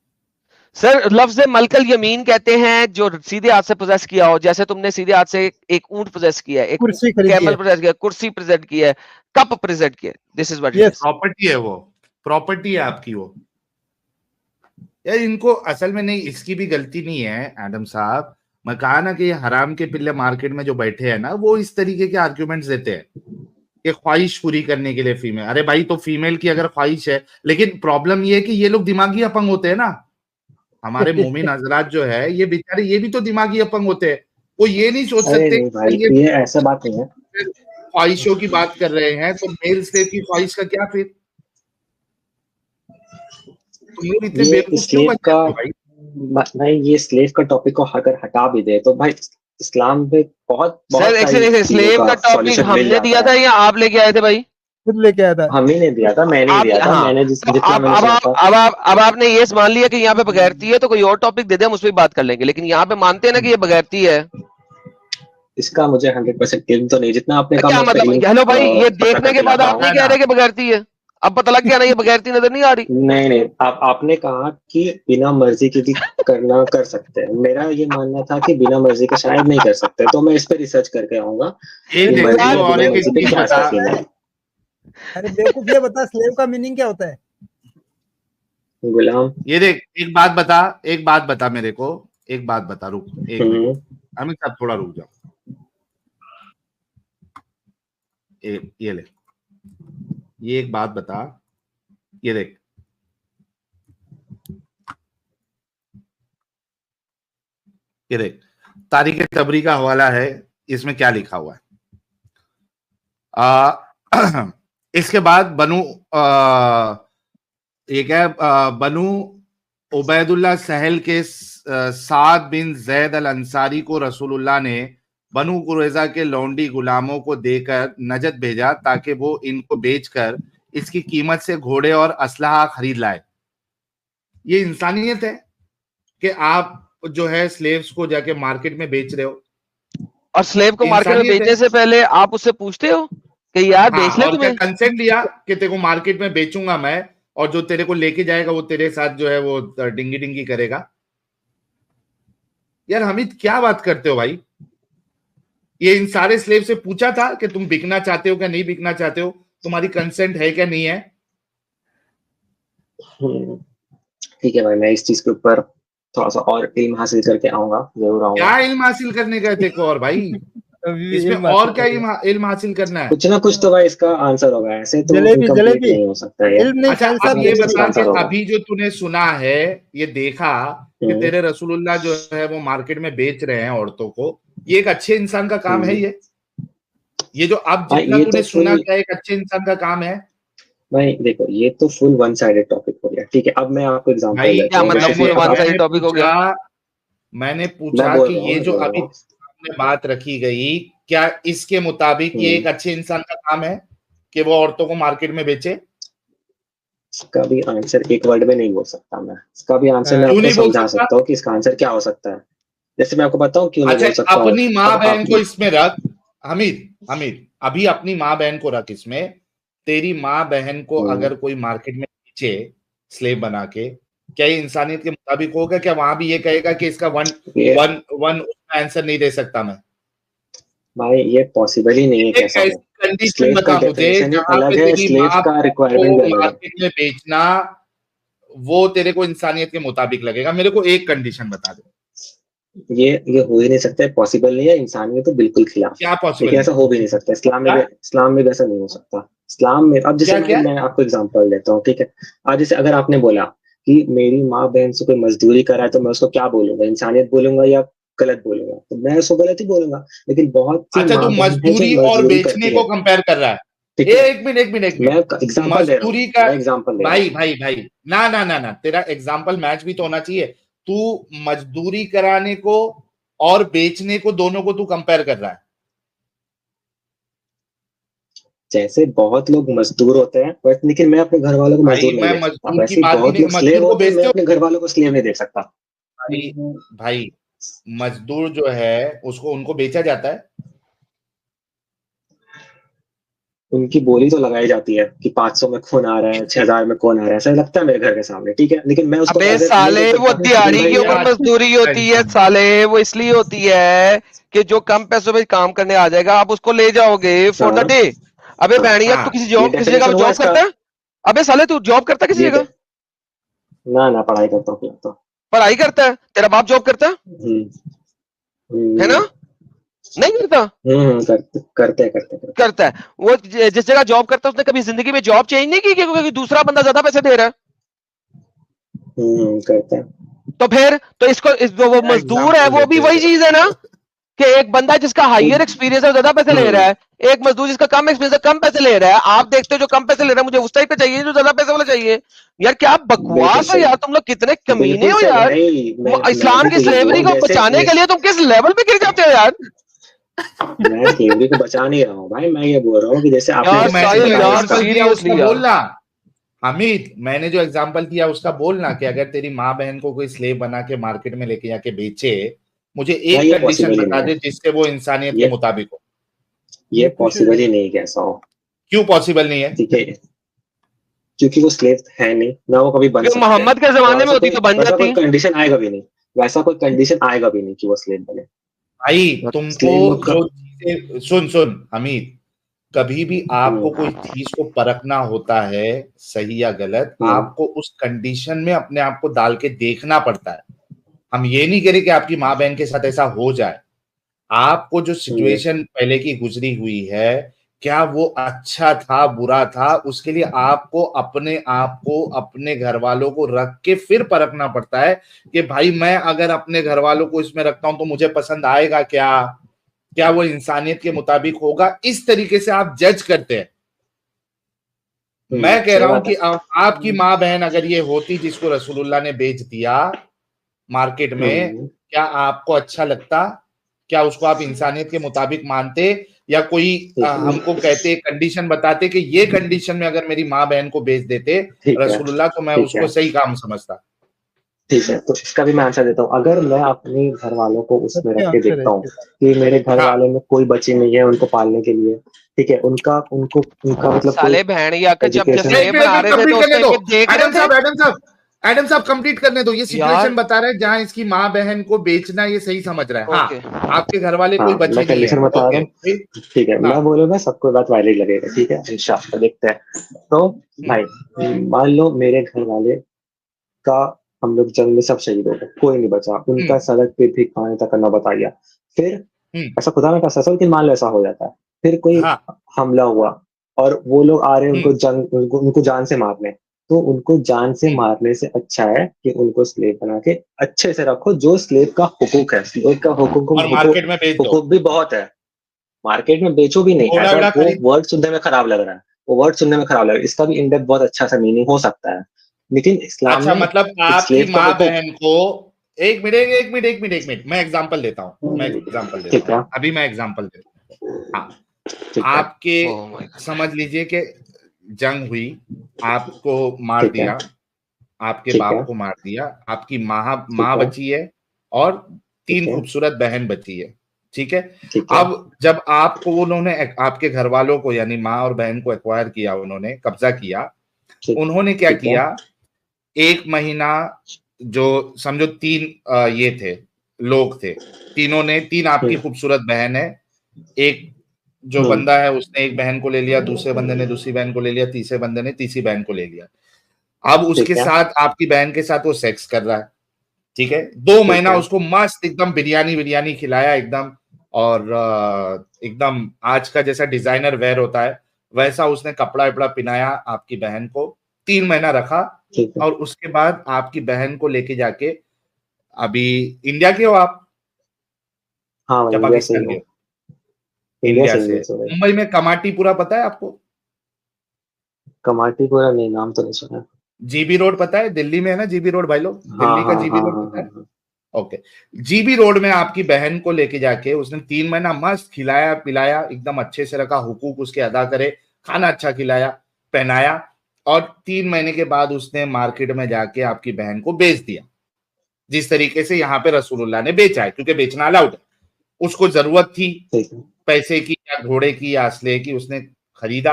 सर लफ्ज मलकल यमीन कहते हैं जो सीधे हाथ से पोजेस किया हो। जैसे तुमने सीधे हाथ से एक ऊंट पोजेस किया है, एक कुर्सी खरीदी कैमल है। पोजेस किया, कुर्सी प्रेजेंट किया है, कप प्रेजेंट किया, this is what it yes. Is. Property है वो, प्रॉपर्टी है आपकी वो। यार इनको असल में नहीं, इसकी भी गलती नहीं है एडम साहब। मैं कहा ना कि ये हराम के पिल्ले मार्केट में जो बैठे हैं ना, वो इस तरीके के आर्ग्यूमेंट्स देते हैं कि ख्वाहिश पूरी करने के लिए फीमेल। अरे भाई, तो फीमेल की अगर ख्वाहिश है, लेकिन प्रॉब्लम ये है कि ये लोग दिमागी अपंग होते हैं ना। हमारे मोमिन हजरात जो है, ये बेचारे ये भी तो दिमागी अपंग होते हैं। वो ये नहीं सोच अरे सकते नहीं भाई, कि ये ऐसा बात नहीं है। ख्वाहिशों की बात कर रहे हैं तो मेल स्लेव की ख्वाहिश का क्या? फिर तुम लोग इतने ये बेवकूफ क्यों स्लेव बन का जाते हो भाई? भाई, ये स्लेव का टॉपिक को अगर हटा भी दे तो भाई इस्लाम में बहुत बहुत सर एक सारी सेकंड, चीजों स्लेव का टॉपिक सॉल्यूशन मिल हमने दिया जाता था है। या आप लेके आए थे भाई? खुद लेके आया था। हमें नहीं दिया था, मैंने ही आप दिया था, हाँ मैंने तो जितना अब मैंने अब सुना आप था। अब आपने ये मान लिया कि यहाँ पे बगैरती है, तो कोई और टॉपिक दे दे, हम उस पर बात कर लेंगे, लेकिन यहाँ पे मानते हैं ना कि ये बगैरती है। इसका मुझे 100% इल्म तो नहीं, जितना आपने कहा क्या मैं उसका मतलब, इल्म हेलो भाई, ये पता देखने के करके बाद लाता आप हूँ। नहीं कह रहे कि बगैरती है? अब पता लग गया ना ये बगैरती नजर नहीं आ रही। नहीं नहीं, आपने कहा कि बिना मर्जी के भी करना कर सकते हैं, मेरा ये मानना था कि बिना मर्जी के शायद नहीं कर सकते, तो मैं इस पर रिसर्च करके आऊंगा ये कि देख मर्जी तू और और बिना एक मर्जी पे चीज क्या बता, सीन है। अरे बेवकूफ, ये बता स्लेव का मीनिंग क्या होता है? गुलाम। ये देख एक बात बता मेरे को, एक बात बता, रुक एक मिनट अमित साहब, थोड़ा रुक जाओ। ये ले, ये एक बात बता, ये देख, ये देख, तारीख तबरी का हवाला है, इसमें क्या लिखा हुआ है। इसके बाद ये क्या बनु उबैदुल्लाह सहल के साद बिन जैद अल अंसारी को रसूलुल्लाह ने बनु कुरैजा के लौंडी गुलामों को देकर नजद भेजा ताकि वो इनको बेचकर इसकी कीमत से घोड़े और असलहा खरीद लाए। ये इंसानियत है कि आप जो है स्लेव्स को जाके मार्केट में बेच रहे हो। और स्लेव को मार्केट में इंसानियत बेचने है। से पहले आप उससे पूछते हो कि यार हाँ, बेच ले और क्या तुम्हें? कंसेंट लिया कि तेरे को मार्केट में बेचूंगा मैं, और जो तेरे को लेके जाएगा वो तेरे साथ जो है वो डिंगी डिंगी करेगा। यार हमीद क्या बात करते हो भाई? ये इन सारे स्लेव से पूछा था कि तुम बिकना चाहते हो क्या नहीं बिकना चाहते हो, तुम्हारी कंसेंट है क्या नहीं है? ठीक है भाई, मैं इस चीज के ऊपर थोड़ा सा और इल्म हासिल करके आऊंगा, जरूर आऊंगा। क्या इल्म हासिल करने का है तेरे को और भाई? इसमें और क्या इल्म हासिल करना है? कुछ ना कुछ तो भाई इसका आंसर होगा, ऐसे तो जलेबी इनकम्प्लीट जलेबी नहीं हो सकता है। इल्म नहीं अच्छा खान अब साहब, ये जलेबी। बता कि आंसर होगा। अभी जो तूने सुना है, ये देखा कि तेरे रसूलुल्लाह जो है वो मार्केट में बेच रहे हैं औरतों को, ये एक अच्छे इंसान का काम है? ये जो अब जितना ये तूने तो सुना फुल क्या एक अच्छे इंसान का काम है? भाई देखो, ये तो फुल वन साइडेड टॉपिक हो गया। ठीक है, अब मैं आपको एग्जांपल भाई देता क्या हूँ। मतलब जैसे फुल कि वन आप- साइड टॉपिक हो गया? मैंने मैं पूछा बोल कि रहा हूँ, ये मैं जो बोल रहा अभी हूँ। सामने बात रखी गई, क्या इसके मुताबिक ये एक अच्छे इंसान का काम है कि वो औरतों को मार्केट में बेचे? इसका भी आंसर एक वर्ड में नहीं बोल सकता मैं। इसका भी आंसर मैं क्यों आपको नहीं बोल समझा सकता? सकता हूँ कि इसका आंसर क्या हो सकता है। जैसे मैं आपको बताऊं क्यों नहीं अच्छा बोल सकता हूँ। अपनी माँ अब बहन को आप इसमें रख, हमीद अभी अपनी माँ बहन को रख इसमें। तेरी माँ बहन को अगर कोई मार्केट में बेचे स्लेव बना के, क्या ये इंसानियत के मुताबिक होगा? क्या वहां भी ये कहेगा कि इसका ये वन आंसर नहीं दे सकता मैं? भाई ये पॉसिबल ही नहीं है एक कैसा ऐसी हो। कंडीशन स्लेव का बता मुझे डेफिनेशन ही जहां पे अलग है, तेरी स्लेव माँ का को रिक्वायरमेंट भी अलग है। मार्केट में बेचना वो तेरे को इंसानियत के मुताबिक लगेगा। मेरे को एक कंडीशन बता दे। ये हो ही नहीं सकता, पॉसिबल नहीं है, इंसानियत तो बिल्कुल खिलाफ। क्या पॉसिबल लेकिन ऐसा नहीं? हो भी नहीं सकता, क्या इस्लाम में भी ऐसा नहीं हो सकता। इस्लाम में अब जैसे क्या क्या? मैं आपको एग्जांपल देता हूँ, ठीक है। आज जैसे अगर आपने बोला कि मेरी माँ बहन से कोई मजदूरी करा है, तो मैं उसको क्या बोलूंगा, इंसानियत बोलूंगा या गलत बोलूंगा? तो मैं उसको गलत ही बोलूंगा। लेकिन बहुत सी अच्छा तू माँ बहन है जो मजदूरी और मजदूरी बेचने करती को है। कंपेयर कर रहा है? ठीक है, एक मिनट मैं एग्जांपल दे रहा हूँ, मजदूरी का मैं एग्जांपल दे रहा हूँ। भाई ना तेरा एग्जाम्पल मैच भी तो होना चाहिए। तू मजदूरी कराने को और बेचने को, दोनों को तू कंपेयर कर रहा है। जैसे बहुत लोग मजदूर होते हैं, बट लेकिन मैं अपने घर वालों को भाई मजदूर नहीं मैं देख सकता। मजदूर की वैसे ही बात ही बहुत नहीं, लोग स्लेव मजदूर को होते हैं, मैं बेचते हो अपने घर वालों को स्लेव नहीं देख सकता। भाई मजदूर जो है उसको उनको बेचा जाता है। उनकी बोली तो लगाई जाती है कि 500 में कौन आ रहा है, 6000 में कौन आ रहा है, ऐसा लगता है मेरे घर के सामने। ठीक है, लेकिन मैं उसको अबे एज नहीं साले, देख वो सकता कि दिहाड़ी भाई के ऊपर यार मजदूरी होती है साले, वो इसलिए होती है कि जो कम पैसों में काम करने आ जाएगा आप उसको ले जाओगे फॉर द हाँ, डे। अबे हाँ, बैणिया, हाँ तू किसी ये जगह डेफिनेशन पे हुआ जॉब इसका। करता है? अबे साले तू जॉब करता है किसी ये जगह? ना पढ़ाई करता हूँ तो। पढ़ाई करता है? तेरा बाप जॉब करता है? है ना? नहीं करता? करते। करता है। वो जिस जगह जॉब करता है उसने कभी जिंदगी में जॉब चेंज नहीं की क्योंकि दूसरा बंदा ज्यादा पैसे दे रहा है? करते हैं। तो फिर तो इसको वो मजदूर है, वो भी वही चीज है ना कि एक बंदा जिसका हायर एक्सपीरियंस है ज्यादा पैसे ले रहा है, एक मजदूर जिसका कम एक्सपीरियंस है कम पैसे ले रहा है। आप देखते हो जो कम पैसे ले रहा है, मुझे उस टाइप पे चाहिए जो ज्यादा पैसे वाला चाहिए। यार क्या बिल्कुल बकवास है सही, यार, तुम लोग कितने कमीने बिल्कुल हो सही यार। भाई। मैं इस्लाम भी की तो यही स्लेवरी हूँ, को जैसे बचाने के लिए तुम किस लेवल पे गिर जाते हो यार? मैं स्लेवरी को बचा नहीं रहा हूँ भाई, मैं ये बोल रहा हूँ कि जैसे आपने यार तो मैंने साहिल जो यार एग्जांपल दिया उसका सीरियसली यार बोलना, हमीद, मैंने जो एग्जांपल दिया उसका बोलना कि अगर तेरी माँ बहन को कोई स्लेव बना के मार्केट में लेके जाके बेचे, मुझे यार एक ये कंडीशन पॉसिबल ही बता नहीं दे है, जिससे वो इंसानियत के ये मुताबिक हो। ये ये कुछ पॉसिबल ही नहीं है कि ऐसा हो, क्यों पॉसिबल नहीं है? ठीक है, क्योंकि वो स्लेव है नहीं ना, वो कभी बन अगर सकते हैं, मोहम्मद के और जमाने में होती तो बन वैसा कोई जाती। कंडीशन आएगा भी नहीं, वैसा कोई कंडीशन आएगा भी नहीं कि वो स्लेव बने। भाई तुमको स्लेव लोग का जो चीजें, सुन सुन हमीद, कभी भी आपको कोई हम्म, चीज को परखना होता है सही या गलत, हम्म, आपको उस कंडीशन में अपने आप को डाल के देखना पड़ता है। हम ये नहीं कह रहे कि आपकी माँ बहन के साथ ऐसा हो जाए, आपको जो हम्म, सिचुएशन पहले की गुजरी हुई है, क्या वो अच्छा था बुरा था, उसके लिए आपको अपने आप को अपने घर वालों को रख के फिर परखना पड़ता है कि भाई मैं अगर अपने घर वालों को इसमें रखता हूं तो मुझे पसंद आएगा क्या, क्या वो इंसानियत के मुताबिक होगा, इस तरीके से आप जज करते हैं। मैं कह सही रहा हूं बात कि है। आपकी माँ बहन अगर ये होती जिसको रसूलुल्लाह ने बेच दिया मार्केट में, हम्म, क्या आपको अच्छा लगता? क्या उसको आप इंसानियत के मुताबिक मानते? या कोई ठीक है, हमको कहते, कंडीशन बताते कि ये कंडीशन में अगर मेरी माँ बहन को बेच देते ठीक है, रसूलुल्लाह तो मैं ठीक उसको है, सही काम समझता। ठीक है, तो इसका भी मैं आंसर देता हूँ। अगर मैं अपने घर वालों को उसमें अच्छे रख के आंसर है देखता हूँ इसके साथ। कि मेरे घर हाँ वाले में कोई बच्चे नहीं है उनको पालने के लिए, ठीक है, उनका उनको उनका मतलब कोई साले भेड़िया के जब एजुकेशन, एक स्लेब मिनट, एक बना मिनट रहे थे कंप्लीट तो उस करने टाइम दो। पे देख रहे एडम थे साहब, एडम साहब, एडम साहब कंप्लीट करने दो। ये यार। सिचुएशन बता रहे हैं जहां इसकी माँ बहन को बेचना ये सही समझ रहा है। ओके। हाँ, आपके घर वाले हाँ कोई मैं बच्चे नहीं है, कंडीशन बता रहा ओके हूँ, फिर? ठीक है, हाँ। मैं बोलूंगा सबको बात वैलिड लगेगा, ठीक है, इंशाल्लाह देखते हैं। तो हम्म, भाई मान लो मेरे घर वाले का, हम लोग जंग में सब शहीद हो गए, कोई नहीं बचा, हम्म, उनका सड़क पे भी खाने तक करना बता दिया, फिर हम्म, ऐसा खुदा ना खास्ता, लेकिन मान लो ऐसा हो जाता है, फिर कोई हाँ, हमला हुआ और वो लोग आ रहे हैं हम्म, उनको जान से मारने, तो उनको जान से हम्म। मारने से अच्छा है कि उनको स्लेव बना के अच्छे से रखो, जो स्लेव का हुकूक है, स्लेव का और हुकूक मार्केट में बेच दो, हुकूक भी बहुत है। मार्केट में बेचो भी नहीं, घोड़ा ऐसा वेड़ा वो खरीद। वर्ड सुनने में खराब लग रहा है, वो वर्ड सुनने में खराब लग रहा है, इसका भी इन डेप्थ बहुत अच्छा सा मीनिंग हो सकता है, लेकिन इस्लाम अच्छा, में मतलब एक आपकी स्लेव का माँ हुकूक। बहन को, एक मिनट, एक मिनट, एक मिनट, एक मिनट, मैं एग्जांपल देता हूँ, मैं एग्जांपल देता ठीक हूँ, है, अभी मैं एग्जांपल देता हूँ। हाँ, ठीक है, आपके, ओह माय गॉड। समझ लीजिए कि जंग हुई, आपको मार ठीक है, दिया, आपके ठीक बाप है, को मार दिया, आपकी माँ ठीक माँ है, बची है और ठीक 3 है, खूबसूरत बहन बची है, ठीक है? ठीक है, अब जब आपको उन्होंने आपके घर वालों को यानी माँ और बहन को एक्वायर किया, उन्होंने कब्जा किया, ठीक उन्होंने क्या ठीक है, किया, 1 महीना, जो समझो 3 ये थे, लोग थे, तीनों ने, 3 आपकी हम्म, खूबसूरत बहन है, एक जो हम्म, बंदा है उसने एक बहन को ले लिया, दूसरे बंदे ने दूसरी बहन को ले लिया, तीसरे बंदे ने तीसरी बहन को ले लिया। अब उसके ठीक है, साथ आपकी बहन के साथ वो सेक्स कर रहा है, ठीक है? 2 ठीक महीना है, उसको मस्त एकदम बिरयानी विरयानी खिलाया एकदम, और एकदम आज का जैसा डिजाइनर वेयर होता है वैसा उसने कपड़ा वपड़ा पहनाया आपकी बहन को, 3 महीना रखा, ठीक है, और उसके बाद आपकी बहन को लेके जाके, अभी इंडिया के हो आप हाँ मैं या इंडिया से ही पाकिस्तान के हूँ, हो? इंडिया इंडिया से, से। इंडिया से भाई। मुंबई में कमाटीपुरा पता है आपको? कमाटीपुरा नहीं, नाम तो नहीं सुना। जीबी रोड पता है? दिल्ली में है ना जीबी रोड, भाई लोग, हाँ दिल्ली का हाँ जीबी हाँ रोड हाँ पता हाँ है? हाँ, ओके। जीबी रोड में आपकी बहन को लेके जाके उसने 3 महीना मस्त खिलाया पिलाया, एकदम अच्छे से रखा, हुकूक उसके अदा करे, खाना अच्छा खिलाया, पहनाया, और 3 महीने के बाद उसने मार्केट में जाके आपकी बहन को बेच दिया, जिस तरीके से यहाँ पे रसूलुल्लाह ने बेचा है, क्योंकि बेचना अलाउड है। उसको जरूरत थी ठीक है, पैसे की या घोड़े की या असले की, उसने खरीदा,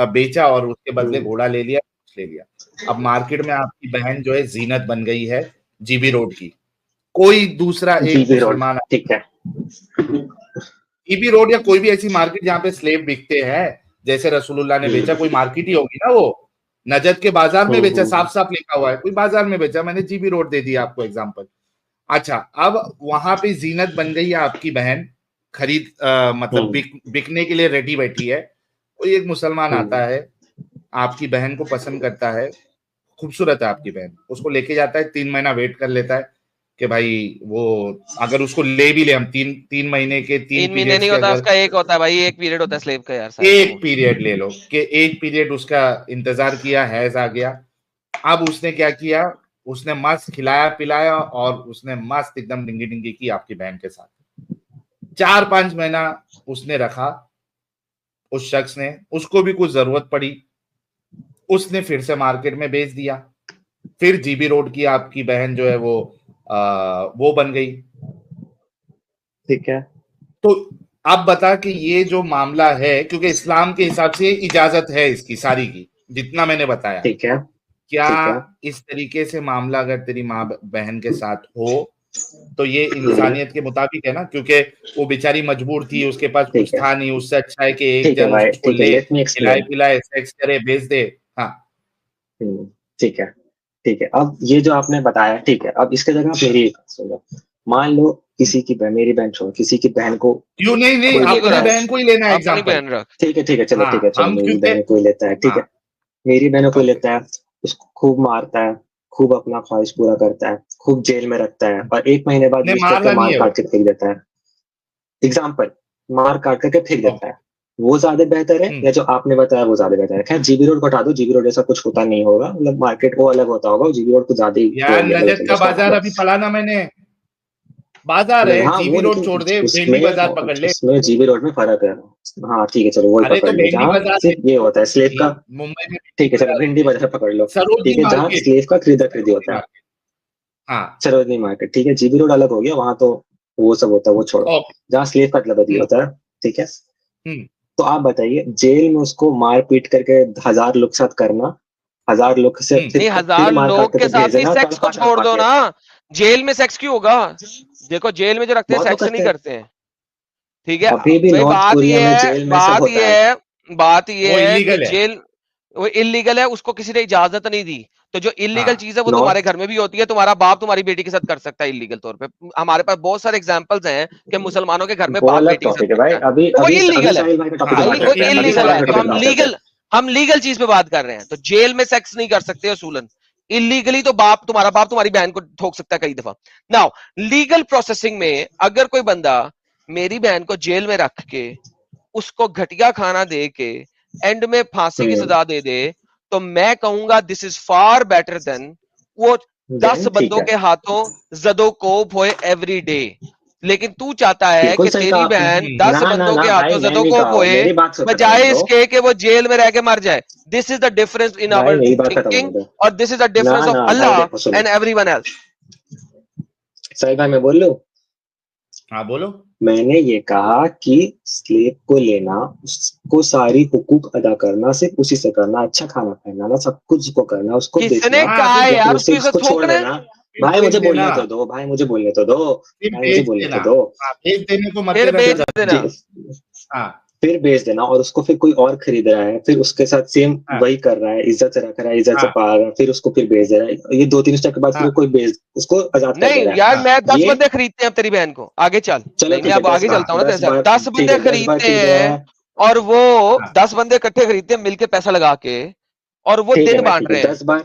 बेचा, और उसके बदले हम्म, घोड़ा ले लिया, कुछ ले लिया। अब मार्केट में आपकी बहन जो है जीनत बन गई है जीबी रोड की, कोई दूसरा एक जीबी रोड, मुसलमान, ठीक है, जीबी रोड या कोई भी ऐसी मार्केट जहां पे स्लेव बिकते हैं, जैसे रसूलुल्लाह ने बेचा, हम्म, कोई मार्केट ही होगी ना वो, नजद के बाजार में बेचा, हम्म, साफ साफ लिखा हुआ है, कोई बाजार में बेचा, मैंने जीबी रोड दे दिया आपको एग्जांपल। अच्छा, अब वहां पे जीनत बन गई है आपकी बहन, खरीद मतलब हम्म, बिकने के लिए रेडी बैठी है, कोई एक मुसलमान हम्म, आता है, आपकी बहन को पसंद करता है, खूबसूरत है आपकी बहन, उसको लेके जाता है, 3 महीना वेट कर लेता है कि भाई वो, अगर उसको ले भी ले हम, 3 महीने के 3 3 महीने पीरियड्स नहीं के होता, अगर, उसका एक होता है भाई, एक पीरियड होता है स्लेव का यार, साहिल एक कम ऑन। पीरियड ले लो कि एक पीरियड उसका इंतजार किया, हैज आ गया, अब उसने क्या किया, उसने मस्त खिलाया पिलाया और उसने मस्त एकदम डिंगी डिंगी की आपकी बहन के साथ, 4-5 महीना उसने रखा, उस शख्स ने, उसको भी कुछ जरूरत पड़ी, उसने फिर से मार्केट में बेच दिया, फिर जीबी रोड की आपकी बहन जो है वो बन गई। ठीक है, तो अब बता कि ये जो मामला है, क्योंकि इस्लाम के हिसाब से इजाजत है इसकी सारी की, जितना मैंने बताया, ठीक है, क्या ठीक है। इस तरीके से मामला अगर तेरी माँ बहन के साथ हो तो ये इंसानियत के मुताबिक है ना? क्योंकि वो बेचारी मजबूर थी, उसके पास कुछ ठीक है, था नहीं, उससे अच्छा है कि एक ठीक है जन भाई, उसको ठीक है, ले, लेट मी खिलाए एक्सप्लेन। पिलाए, सेक्स करे, बेच दे। हाँ, ठीक है, ठीक है। अब ये जो आपने बताया, ठीक है, अब इसके जगह आप मेरी एक बात सुनो। मान लो किसी की बहन, मेरी बहन छोड़ो, किसी की बहन को क्यों नहीं नहीं कोई अपनी लेता है, बहन को ही लेना है अपनी एग्जाम्पल। बहन रख। ठीक है, ठीक है, चलो, ठीक है, हाँ, चलो, हम मेरी क्योंकि बहन को ही लेता है, ठीक है। हाँ, मेरी बहनों को ओके, लेता है, उसको खूब मारता है, खूब अपना ख्वाहिश पूरा करता है, खूब जेल में रखता है, और 1 महीने बाद नहीं यूज करके मारना नहीं मार है वो। काट के फेंक देता है। एग्जाम्पल, मार काट करके फेंक देता ओके, है। वो ज्यादा बेहतर है या जो आपने बताया वो ज्यादा बेहतर है? खैर, जीबी रोड को हटा दो, जीबी रोड ऐसा कुछ होता नहीं होगा, मतलब मार्केट वो अलग होता होगा, जीबी रोड को ज्यादा ही वो यार लेवल रजत चल रहा है, का उसको हटा बाजार दो। अभी पढ़ा ना मैंने, बाजार है, हाँ, वो जीबी रोड लेकिन छोड़ दे, भेंडी उसमें बाजार पकड़ ले। उसमें जीबी रोड में फर्क है। हाँ, ठीक है, चलो वही अरे पकड़ तो लो, भेंडी जहाँ बाजार सिर्फ ये होता है स्लेव का। मुंबई में ठीक है, भेंडी चलो बाजार भिंडी है, बाजार पकड़ लो। ठीक सरोजनी है, जहाँ मार्केट, स्लेव का खरीदा खरीदी सरोजनी होता है, मार्केट। हाँ, सरोजनी मार्केट, ठीक है, जीबी रोड अलग हो गया, वहां तो वो सब होता है, वो छोड़ो। ओके, जहाँ स्लेव का अदला बदली होता है, ठीक है। हम्म, तो आप बताइए, जेल में उसको मार पीट करके 1000 लोग के साथ करना, 1000 लोग से नहीं, फिर 1000 मार काट लोग के करके भेज साथ ही देना सेक्स को तड़पा छोड़ तड़पा दो के। ना। जेल में सेक्स क्यों होगा? देखो, जेल में जो रखते हैं बहुत लोग सेक्स नहीं करते हैं, करते हैं। ठीक है अभी भी भाई, नॉर्थ कोरिया में जेल में सब होता है। बात वो ये है कि इलीगल है। जेल वो इलीगल है, उसको किसी ने इजाजत नहीं दी। तो जो इलीगल हाँ, चीज है वो तुम्हारे नॉर्थ घर में भी होती है, तुम्हारा बाप तुम्हारी बेटी के साथ कर सकता है इलीगल तौर पे। हमारे पास बहुत सारे एग्जांपल्स हैं कि मुसलमानों के घर में वो बाप अलग बेटी के साथ टॉपिक है भाई, करता है, अभी तो वो अभी अभी इलीगल है। साहिल भाई का टॉपिक हाँ, पे भाई बात वो करते हैं, अभी इलीगल साहिल है, भाई का तो टॉपिक पे बात करते हैं। हम लीगल चीज पे बात कर रहे हैं। तो जेल में सेक्स नहीं कर सकते असूलन। इलीगली तो बाप तुम्हारी बहन को ठोक सकता है कई दफा। नाउ, लीगल प्रोसेसिंग में अगर कोई बंदा मेरी बहन को जेल में रख के उसको घटिया खाना दे के एंड में फांसी की सजा दे दे, तो मैं कहूंगा this is far better than वो 10 देन ठीक बंदों है, के हाथों जदो कोप होए एवरी डे। लेकिन तू चाहता है बिल्कुल कि सही कहा तेरी आपने। बहन ना 10 ना बंदों ना के भाई, हाथों मैं जदो नहीं कोप कहा, होए, मेरी बात खत्म बजाय होने दो। इसके कि वो जेल में रह के मर जाए। This is the difference in भाई आवर मेरी बात खत्म होने थिंकिंग, दो। और दिस इज द ना डिफरेंस ऑफ ना भाई, देखो अल्लाह सुनो, एंड एवरीवन एल्स। साहिल भाई मैं बोल लूं? हाँ बोलो। मैंने ये कहा कि स्लेव को लेना, उसको सारी हुकूक अदा करना, सिर्फ उसी से करना, अच्छा खाना पहनाना, सब कुछ को करना, उसको किसने बेचना, कहा हाँ, है फिर यार लेकिन उसको उसे ये सब उसको छोड़ थोकना है? देना। भाई बेच मुझे देना, बोलने तो दो, भाई मुझे बोलने तो दो, फिर भाई मुझे बेच बोलने देना। तो दो। हाँ, बेच देने को फिर मद्देनजर बेच देना। रखना। हाँ, फिर बेच देना, और उसको फिर कोई और खरीद रहा है, फिर उसके साथ सेम हाँ, वही कर रहा है, इज्जत से रख रहा है, इज्जत से हाँ, पाल रहा है, फिर उसको फिर बेच दे रहा है, ये 2-3 स्टेप के बाद फिर हाँ, कोई बेच उसको आजाद कर दे नहीं रहा यार, है। मैं 10 ये बंदे खरीदते हैं अब तेरी बहन को, आगे चल। चलो नहीं, मैं ठीक है, अब 10 आगे बार, चलता हूँ ना तेरे 10 साथ। बार 10 ठीक बंदे है, 10 बार खरीदते ठीक है। हैं, और वो हाँ, 10 बंदे इकट्ठे खरीदते हैं मिलके पैसा लगा के, और वो ठीक है दिन भाई, बांट ठीक है, रहे हैं। 10 बार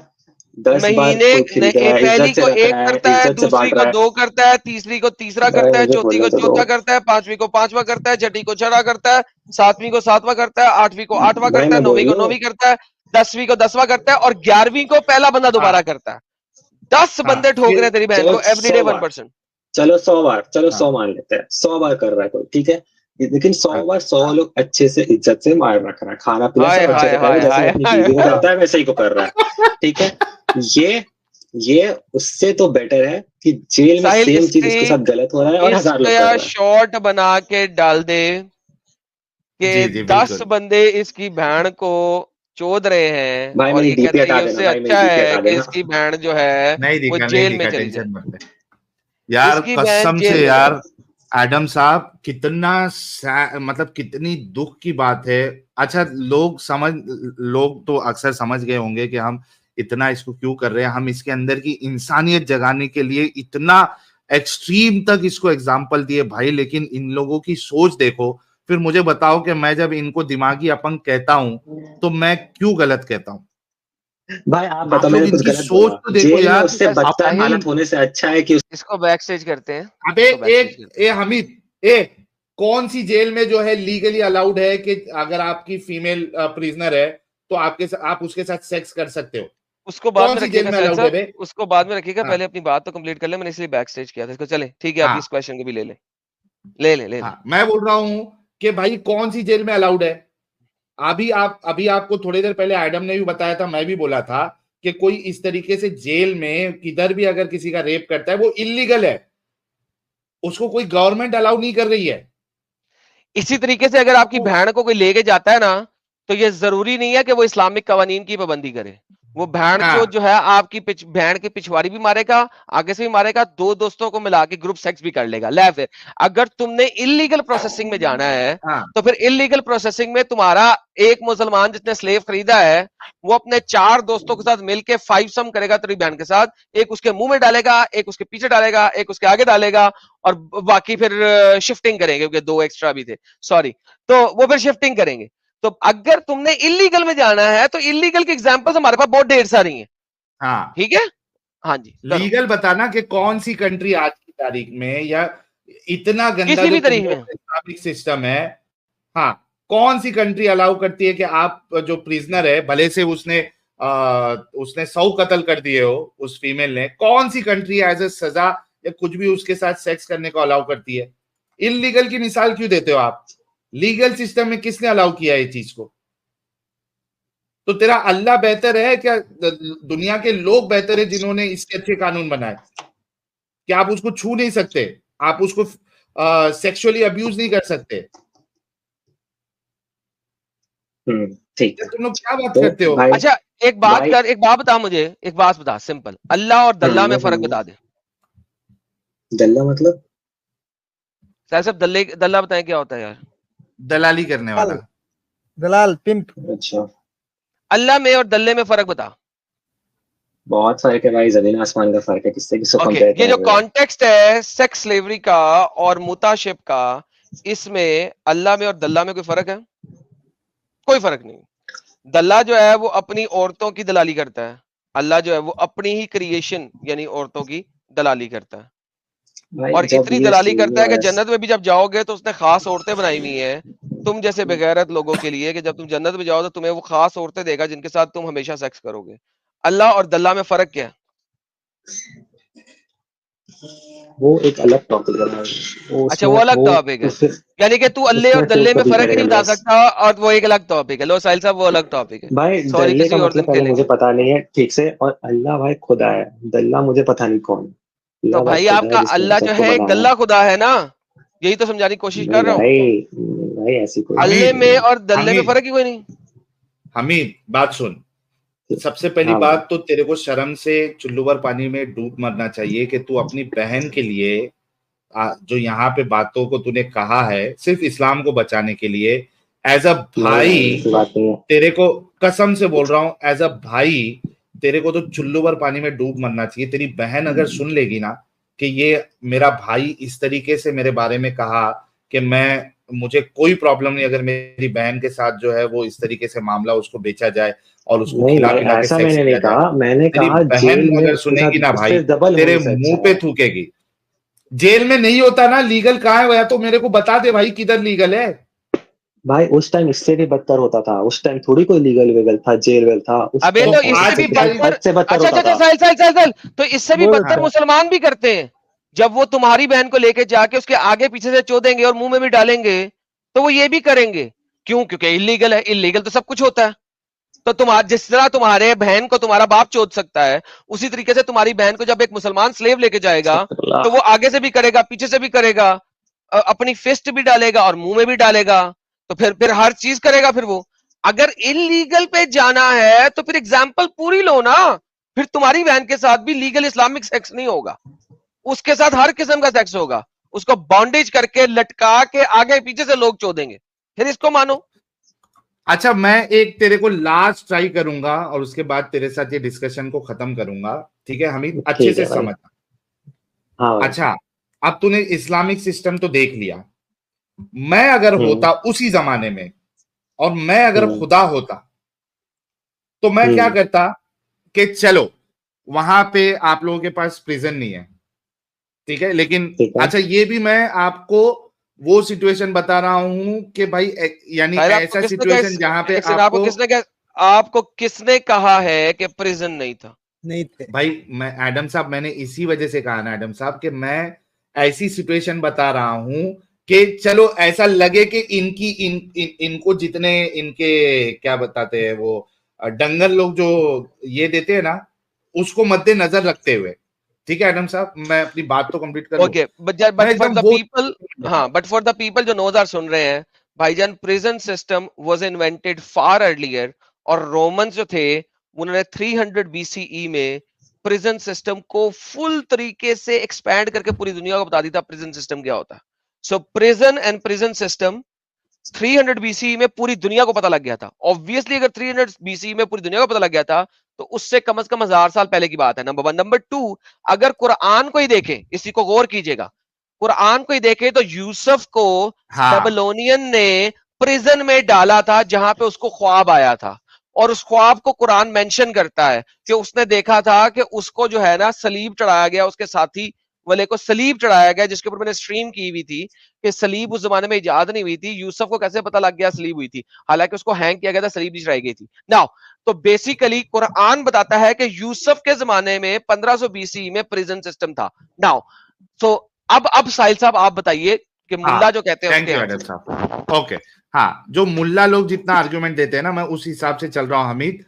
महीने कोई खरीद रहा है, पहली इज्जत से को रख 1 रहा है, करता है, इज्जत से दूसरी बांट को रहा है। 2 करता है, तीसरी को तीसरा भाई करता है, मुझे चौथी बोलने को तो दो, चौथा करता है, पांचवी को पांचवा करता है, छठी को छठा करता है, सातवीं को सातवां करता है, आठवीं को आठवां भाई करता है, मैं नौवीं बोल को लूं। नौवीं करता है, 10वीं को 10वां करता है, और 11वीं को पहला बंदा हाँ, दोबारा करता है। 10 हाँ, बंदे ठोक रहे फिर हैं तेरी बहन चलो को एवरीडे 100 बार, 1%। चलो 100 बार, चलो 100 हाँ, मान लेते हैं, 100 बार कर रहा है कोई, ठीक है। लेकिन 100 हाँ, बार 100 लोग अच्छे से इज्जत से मार रख रहा है, खाना पीना हाय सब अच्छे हाय से कर रहा है, हाय जैसे हाय वो अपनी हाय बीवी को हाय। करता है वैसे ही को कर रहा है, ठीक है। ये उससे तो बेटर है कि जेल में साहिल, सेम चीज उसके साथ गलत हो रहा है और 1000 लोग कर इसका रहा है। शॉर्ट बना के डाल दे जी, कि जी, 10 बिल्कुल। बंदे इसकी बहन को चोद रहे हैं, भाई और मेरी ये डीपी कहते हैं हटा कि देना, उससे भाई मेरी अच्छा डीपी है हटा कि देना। इसकी बहन जो है वो नहीं जेल में दिखा, चली जाए। टेंशन मत ले। यार इसकी बहन कसम जेल से में जाए। यार, एडम साहब कितना मतलब कितनी दुख की बात है। अच्छा, लोग तो अक्सर समझ गए होंगे कि हम इतना इसको क्यों कर रहे हैं। हम इसके अंदर की इंसानियत जगाने के लिए इतना एक्सट्रीम तक इसको एग्जाम्पल दिए भाई, लेकिन इन लोगों की सोच देखो। फिर मुझे बताओ कि मैं जब इनको दिमागी अपंग कहता हूं तो मैं क्यों गलत कहता हूं? भाई आप आप बताओ, लोग मैंने कुछ इनकी गलत सोच बोला? तो देखो जेल में यार। उससे बदतर साहिल, हालत होने से अच्छा है कि इसको बैक स्टेज करते हैं, अबे इसको बैक स्टेज करते हैं। हमीद, कौन सी जेल में जो है लीगली अलाउड है कि अगर आपकी फीमेल प्रिजनर है तो आप उसके साथ सेक्स कर सकते हो? उसको बाद कौन में सी जेल रखिएगा में साहिल अलाउड है साहब, बे? उसको बाद में रखिएगा, हाँ, पहले अपनी बात तो कंप्लीट कर ले। मैंने इसलिए बैक स्टेज किया था इसको। चले ठीक है, आप हाँ, इस क्वेश्चन को भी ले ले। ले हाँ, मैं बोल रहा हूं कि भाई कौन सी जेल में अलाउड है। अभी आपको थोड़ी देर पहले एडम ने भी बताया था, मैं भी बोला था कि कोई इस तरीके से जेल में किधर भी अगर किसी का रेप करता है वो इलीगल है, उसको कोई गवर्नमेंट अलाउ नहीं कर रही है। इसी तरीके से अगर आपकी बहन को कोई लेके जाता है ना, तो ये जरूरी नहीं है कि वो इस्लामिक कवानीन की पाबंदी करे। वो बहन हाँ। चोद जो है आपकी बहन की पिछवाड़ी भी मारेगा, आगे से भी मारेगा, दो दोस्तों को मिला के ग्रुप सेक्स भी कर लेगा। ले फिर अगर तुमने इलीगल प्रोसेसिंग में जाना है, हाँ। तो फिर इलीगल प्रोसेसिंग में तुम्हारा एक मुसलमान जिसने स्लेव खरीदा है, वो अपने 4 दोस्तों के साथ मिलके 5 सम करेगा तेरी बहन के साथ। एक उसके मुंह में डालेगा, एक उसके पीछे डालेगा, एक उसके आगे डालेगा, और बाकी फिर शिफ्टिंग करेंगे क्योंकि 2 एक्स्ट्रा भी थे, सॉरी। तो वो फिर शिफ्टिंग करेंगे। तो अगर तुमने इलीगल में जाना है तो इलीगल की एग्जांपल्स हमारे पास बहुत ढेर सारी हैं। हाँ, ठीक है, हाँ जी, लीगल बताना कि कौन सी कंट्री आज की तारीख में, या इतना गंदा किसी जो भी तारीख में इस्लामिक सिस्टम है, हाँ, कौन सी कंट्री अलाउ करती है कि आप जो प्रिजनर है, भले से उसने 100 कत्ल कर दिए हो उस फीमेल ने, कौन सी कंट्री एज ए सजा या कुछ भी उसके साथ सेक्स करने को अलाउ करती है? इलीगल की मिसाल क्यों देते हो आप? लीगल सिस्टम में किसने अलाउ किया ये चीज को? तो तेरा अल्लाह बेहतर है क्या दुनिया के लोग बेहतर है जिन्होंने इसके अच्छे कानून बनाए? क्या आप उसको छू नहीं सकते? आप उसको सेक्सुअली अब्यूज नहीं कर सकते? ठीक। तुम लोग क्या बात तो करते हो? भाई, अच्छा एक बात बता मुझे, एक बात बता सिंपल, अल्लाह और दल्ला में फर्क बता दे। दल्ला मतलब? साहब दल्ला बताएं क्या होता है यार? दलाली करने वाला, दलाल, पिंप। अच्छा, अल्लाह में और दल्ले में फर्क बता। बहुत फर्क है भाई, जमीन आसमान का फर्क है। किससे किसको ओके, कंपेयर ये जो कर रहे हो? कॉन्टेक्स्ट है सेक्स स्लेवरी का और मुताशिब का, इसमें अल्लाह में और दल्ला में कोई फर्क है? कोई फर्क नहीं। दल्ला जो है वो अपनी औरतों की दलाली करता है, अल्लाह जो है वो अपनी ही क्रिएशन यानी औरतों की दलाली करता है। भाई और जब इतनी ये दलाली करता है कि यूनिवर्स, जन्नत में भी जब जाओगे तो उसने खास औरतें बनाई हुई हैं तुम जैसे बेगैरत लोगों के लिए, कि जब तुम जन्नत में जाओ तो तुम्हें वो खास औरतें देगा जिनके साथ तुम हमेशा सेक्स करोगे। अल्लाह और दल्ला में फर्क क्या है? वो एक अलग टॉपिक है भाई। वो अच्छा, वो उसमें अलग वो टॉपिक है, उस यानी कि तू अल्ले और उसमें फिर दल्ले में कभी फर्क ही नहीं करेंगे बता बस। सकता, और वो एक अलग टॉपिक है। लो साहिल साहब, वो अलग टॉपिक है। भाई सॉरी, दल्ले किसी का और मतलब दिन पहले मुझे खेलेंगे। पता नहीं है ठीक से, और अल्लाह भाई खुदा है, दल्ला मुझे पता नहीं कौन। तो अल्लाह भाई भाई खुदा है आपका जिसने अल्लाह जो सबको है एक बनाया। दल्ला खुदा है ना, यही तो समझाने की कोशिश नहीं कर रहा हूँ। भाई, भाई ऐसी कोई बात अल्ले हमीद, नहीं में है। और दल्ले में हमीद, फर्क ही कोई नहीं। हमीद, बात सुन। सबसे पहली हाँ भाई, बात तो तेरे को शर्म से चुल्लू भर पानी में डूब मरना चाहिए कि तू अपनी बहन के लिए जो यहाँ पे बातों को तूने कहा है सिर्फ इस्लाम को बचाने के लिए, एज अ नहीं भाई भाई ऐसी बात नहीं है। तेरे को कसम से बोल रहा हूं, एज अ भाई तेरे को तो चुल्लू भर पानी में डूब मरना चाहिए। तेरी बहन अगर सुन लेगी ना कि ये मेरा भाई इस तरीके से मेरे बारे में कहा कि मुझे कोई प्रॉब्लम नहीं अगर मेरी बहन के साथ जो है वो इस तरीके से मामला उसको बेचा जाए और उसको नहीं खिला भाई पिला के ऐसा सेक्स मैंने नहीं किया जाए, कहा, मैंने तेरी कहा बहन जेल में अगर उसके सुनेगी साथ ना भाई उससे डबल तेरे होने से अच्छा मुंह पे है। थूकेगी। जेल में नहीं होता ना, लीगल कहाँ है, या तो मेरे को बता दे भाई किधर लीगल है। भाई उस टाइम इससे भी बदतर होता था, उस टाइम थोड़ी कोई लीगल वेगल था, जेल वेल था उस अबे टाइम। तो ऐसे इससे भी आज सिचुएशन भाई, बदतर। हद से बदतर अच्छा अच्छा होता अच्छा, था। साहिल साहिल साहिल साहिल, तो इससे भी वो बदतर हाँ, मुसलमान भी करते हैं। जब वो तुम्हारी बहन को लेके जाके उसके आगे पीछे से चोदेंगे और मुंह में भी डालेंगे, तो वो ये भी करेंगे। क्यों? क्योंकि इलीगल है। इलीगल तो सब कुछ होता है। तो जिस तरह तुम्हारे बहन को तुम्हारा बाप चोद सकता है, उसी तरीके से तुम्हारी बहन को जब एक मुसलमान स्लेव लेके जाएगा अस्तगफुरुल्लाह। तो वो आगे से भी करेगा, पीछे से भी करेगा, अपनी फिस्ट भी डालेगा और मुंह में भी डालेगा। तो फिर हर चीज करेगा। फिर वो अगर इलीगल पे जाना है तो फिर एग्जाम्पल पूरी लो ना। फिर तुम्हारी बहन के साथ भी लीगल इस्लामिक सेक्स नहीं होगा, उसके साथ हर किस्म का सेक्स होगा। उसको बॉन्डेज करके लटका के आगे पीछे से लोग चोदेंगे। फिर इसको मानो। अच्छा, मैं एक तेरे को लास्ट ट्राई करूंगा और उसके बाद तेरे साथ ये डिस्कशन को खत्म करूंगा, ठीक है हमीद? अच्छे ठीक से है भाई। समझना। हाँ भाई। अच्छा, अब तूने इस्लामिक सिस्टम तो देख लिया। मैं अगर होता उसी जमाने में और मैं अगर हम्म खुदा होता तो मैं क्या हम्म करता कि चलो वहां पे आप लोगों के पास प्रिजन नहीं है, ठीक है, लेकिन ठीक है। अच्छा ये भी मैं आपको वो सिचुएशन बता रहा हूं कि भाई यानी शायद ऐसा सिचुएशन जहां पे एक सेकंड, आपको, आपको किसने कहा है कि प्रिजन नहीं था? नहीं थे। भाई मैं एडम साहब मैंने इसी वजह से कहा ना एडम साहब कि मैं ऐसी सिचुएशन बता रहा हूं कि चलो ऐसा लगे कि इनको जितने इनके क्या बताते हैं वो डंगर लोग जो ये देते हैं ना, उसको मद्देनजर रखते हुए, ठीक है एडम साहब, मैं अपनी बात तो कंप्लीट कर लूं। ओके, बट मैं फॉर एकदम द वो पीपल, हाँ, बट फॉर द पीपल जो नोज़ार सुन रहे हैं, भाईजान, prison system was invented far earlier, और रोमन्स जो थे उन्होंने 300 बीसीई में प्रिजन सिस्टम को फुल तरीके से एक्सपैंड करके पूरी दुनिया को बता दिया प्रिजन सिस्टम क्या होता है। So prison and prison system 300 BC में पूरी दुनिया को पता लग गया था। ऑब्वियसली अगर 300 बीसी में पूरी दुनिया को पता लग गया था तो उससे कम से कम 1000 साल पहले की बात है, नंबर 1। नंबर 2, अगर कुरान को ही देखें, इसी को गौर कीजिएगा, कुरान को ही देखें तो यूसुफ को हाँ बेबीलोनियन ने प्रिजन में डाला था जहां पे उसको ख्वाब आया था, और उस ख्वाब को कुरान मेंशन करता है कि उसने देखा था कि उसको जो है ना सलीब चढ़ाया गया, उसके साथी वाले को सलीब चढ़ाया गया, जिसके ऊपर मैंने स्ट्रीम की हुई थी कि सलीब उस जमाने में इजाद नहीं हुई थी। यूसुफ को कैसे पता लग गया सलीब हुई थी, हालांकि उसको हैंग किया गया था, सलीब नहीं चढ़ाई गई थी। नाउ तो बेसिकली कुरान बताता है कि यूसुफ के जमाने में 1500 बीसी में प्रिजन सिस्टम था। नाउ तो अब साहिल साहब आप बताइए कि मुल्ला हाँ, जो कहते हैं थैंक उसके यू यहाँ एडम साहब। ओके, हाँ, जो मुल्ला लोग जितना आर्ग्यूमेंट देते हैं ना, मैं उस हिसाब से चल रहा हूँ हमीद,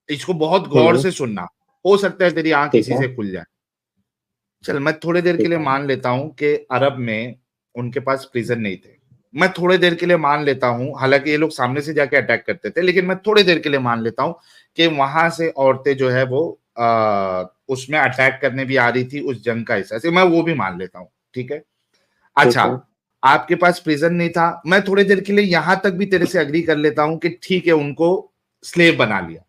इसको बहुत गौर से सुनना, हो सकता है तेरी आंख ठीक इसी है। से खुल जाए। चल, मैं थोड़ी देर के ठीक लिए है। मान लेता हूं कि अरब में उनके पास प्रिजन नहीं थे। मैं थोड़ी देर के लिए मान लेता हूं, हालांकि ये लोग सामने से जाके अटैक करते थे, लेकिन मैं थोड़ी देर के लिए मान लेता हूं कि वहां से औरतें जो है वो उसमें अटैक करने भी आ रही थी, उस जंग का हिस्सा से, मैं वो भी मान लेता हूं, ठीक है। अच्छा, आपके पास प्रिजन नहीं था, मैं थोड़ी देर के लिए यहां तक भी तेरे से अग्री कर लेता हूं कि ठीक है, उनको स्लेव बना लिया,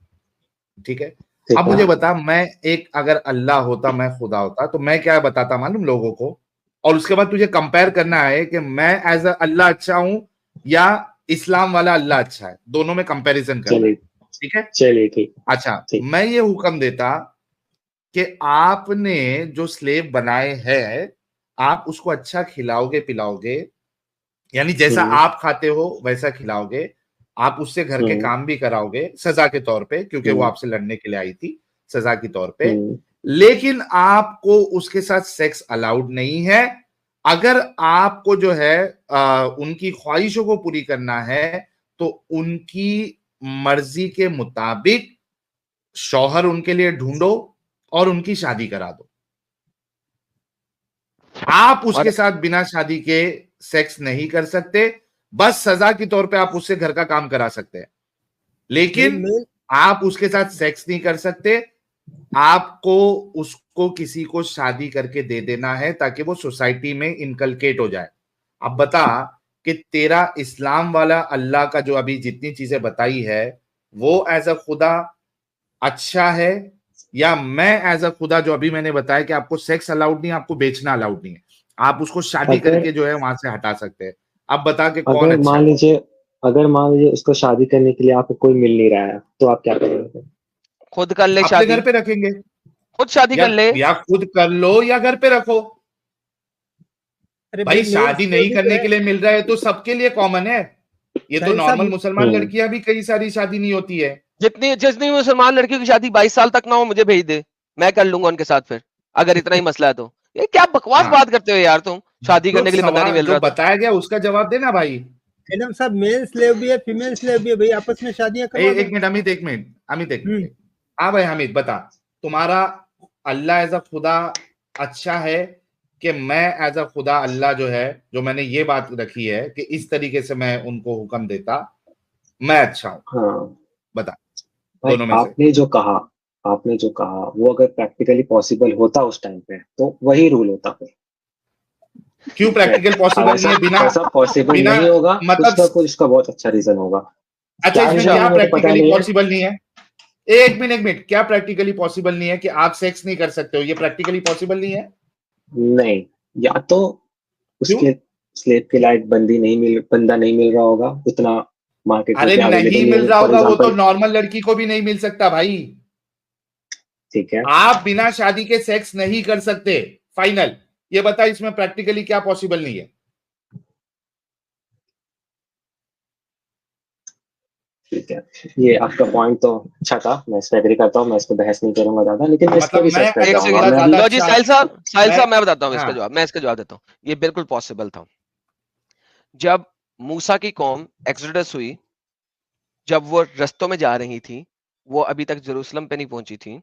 ठीक है। अब मुझे बता, मैं एक अगर अल्लाह होता, मैं खुदा होता, तो मैं क्या बताता मालूम लोगों को, और उसके बाद तुझे कंपेयर करना है कि मैं एज अल्लाह अच्छा हूं या इस्लाम वाला अल्लाह अच्छा है, दोनों में कंपैरिजन करना है, ठीक है। चलिए ठीक। अच्छा, ठीक। मैं ये हुक्म देता कि आपने जो स्लेव बनाए हैं, आप उसको अच्छा खिलाओगे पिलाओगे, यानी जैसा आप खाते हो वैसा खिलाओगे, आप उससे घर के काम भी कराओगे सजा के तौर पे, क्योंकि वो आपसे लड़ने के लिए आई थी, सजा के तौर पे, लेकिन आपको उसके साथ सेक्स अलाउड नहीं है। अगर आपको जो है उनकी ख्वाहिशों को पूरी करना है तो उनकी मर्जी के मुताबिक शौहर उनके लिए ढूंढो और उनकी शादी करा दो। आप उसके साथ बिना शादी के सेक्स नहीं कर सकते, बस सजा के तौर पे आप उससे घर का काम करा सकते हैं, लेकिन आप उसके साथ सेक्स नहीं कर सकते। आपको उसको किसी को शादी करके दे देना है ताकि वो सोसाइटी में इनकलकेट हो जाए। अब बता कि तेरा इस्लाम वाला अल्लाह का जो अभी जितनी चीजें बताई है वो एज अ खुदा अच्छा है, या मैं एज अ खुदा जो अभी मैंने बताया कि आपको सेक्स अलाउड नहीं, आपको बेचना अलाउड नहीं है, आप उसको शादी करके जो है वहां से हटा सकते हैं। अब बता के कौन अगर अच्छा मान है? लीजिए अगर मान लीजिए उसको शादी करने के लिए आपको कोई मिल नहीं रहा है तो आप क्या करेंगे? खुद कर ले अपने शादी, घर पे रखेंगे, खुद शादी कर ले। या खुद कर लो या घर पे रखो। अरे भाई मेल शादी नहीं स्लेव करने है। के लिए मिल रहा है तो सबके लिए कॉमन है, ये तो साहिल साहब, नॉर्मल मुसलमान लड़कियां भी कई सारी शादी नहीं होती है। जितनी जितनी मुसलमान लड़कियों की शादी 22 साल तक ना हो, मुझे भेज दे, मैं कर लूंगा उनके साथ फिर, अगर इतना ही मसला है तो। ये क्या बकवास हाँ, बात करते हो यार तुम, शादी जो करने के लिए बंदा नहीं सवाल मिल जो रहा तो। बताया गया उसका जवाब देना भाई। एडम साहब, मेल स्लेव भी है, फीमेल स्लेव भी है, भाई आपस में शादियां करवा एक दो। मिनट अमित, एक मिनट। हाँ भाई हमीद, बता, तुम्हारा अल्लाह एज अ खुदा अच्छा है कि मैं एज अ खुदा अल्लाह जो है, जो मैंने ये बात रखी है कि इस तरीके से मैं उनको हुक्म देता, मैं अच्छा हूं? हाँ बता भाई, दोनों में से। आपने जो कहा वो अगर प्रैक्टिकली पॉसिबल होता उस टाइम पे तो वही रूल होता फिर। क्यों प्रैक्टिकल पॉसिबल नहीं है? बिना ऐसा पॉसिबल बिना नहीं होगा, मतलब उसका बहुत अच्छा रीजन होगा। अच्छा, क्या इसमें रीजन क्या है मुझे पता प्रैक्टिकली नहीं है। पॉसिबल नहीं है? एक मिनट, क्या प्रैक्टिकली पॉसिबल नहीं है कि आप सेक्स नहीं कर सकते हो? ये प्रैक्टिकली पॉसिबल नहीं है। नहीं, या तो क्यों? उसके स्लेव के लायक बंदा नहीं मिल रहा होगा, उतना मार्केट में अरे अवेलेबल नहीं नहीं मिल होगा, रहा फॉर होगा, वो तो एग्जांपल। नॉर्मल लड़की को भी नहीं मिल सकता भाई। ठीक है, आप बिना शादी के सेक्स नहीं कर सकते, फाइनल। ये बता इसमें प्रैक्टिकली क्या पॉसिबल नहीं है? ठीक है, ये आपका पॉइंट तो अच्छा था, मैं इस पर एग्री करता हूँ, मैं इस पर बहस नहीं करूंगा ज्यादा, लेकिन मैं इस पर मतलब भी मैं सर्च कर एक एज अ जाऊंगा खुदा सेकंड, मैं। ज्यादा लो जी अच्छा, साहिल साहब मैं बताता हूँ इसका मैं जवाब, मैं इसका जवाब देता हूँ। ये बिल्कुल पॉसिबल था। जब मूसा की कौम एक्सोडस हुई, जब वो रस्तों में जा रही थी, वो अभी तक जेरूसलम पे नहीं पहुंची थी,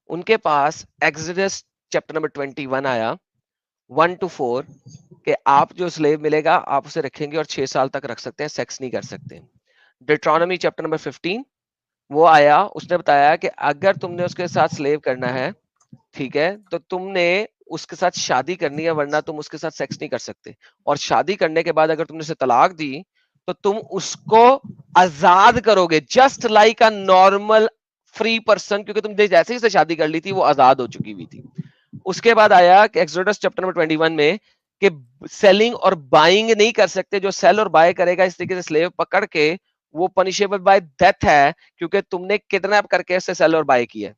उनके पास एक्सोडस चैप्टर नंबर 21 आया 1 to 4 कि आप जो स्लेव मिलेगा आप उसे रखेंगे और 6 साल तक रख सकते हैं, सेक्स नहीं कर सकते। डिट्रोनॉमी चैप्टर नंबर 15 वो आया, उसने बताया कि अगर तुमने उसके साथ स्लेव करना है, ठीक है, तो तुमने उसके साथ शादी करनी है, वरना तुम उसके साथ सेक्स नहीं कर सकते। और शादी करने के बाद अगर तुमने उसे तलाक दी तो तुम उसको आजाद करोगे, just like a normal free person, क्योंकि तुमने जैसे ही उससे शादी कर ली थी वो आजाद हो चुकी हुई थी। उसके बाद आया कि एक्सोडस चैप्टर नंबर 21 में कि सेलिंग और बाइंग नहीं कर सकते, जो सेल और बाय करेगा इस तरीके से स्लेव पकड़ के, वो पनिशेबल बाय डेथ है, क्योंकि तुमने किडनैप करके उससे सेल और बाय किया।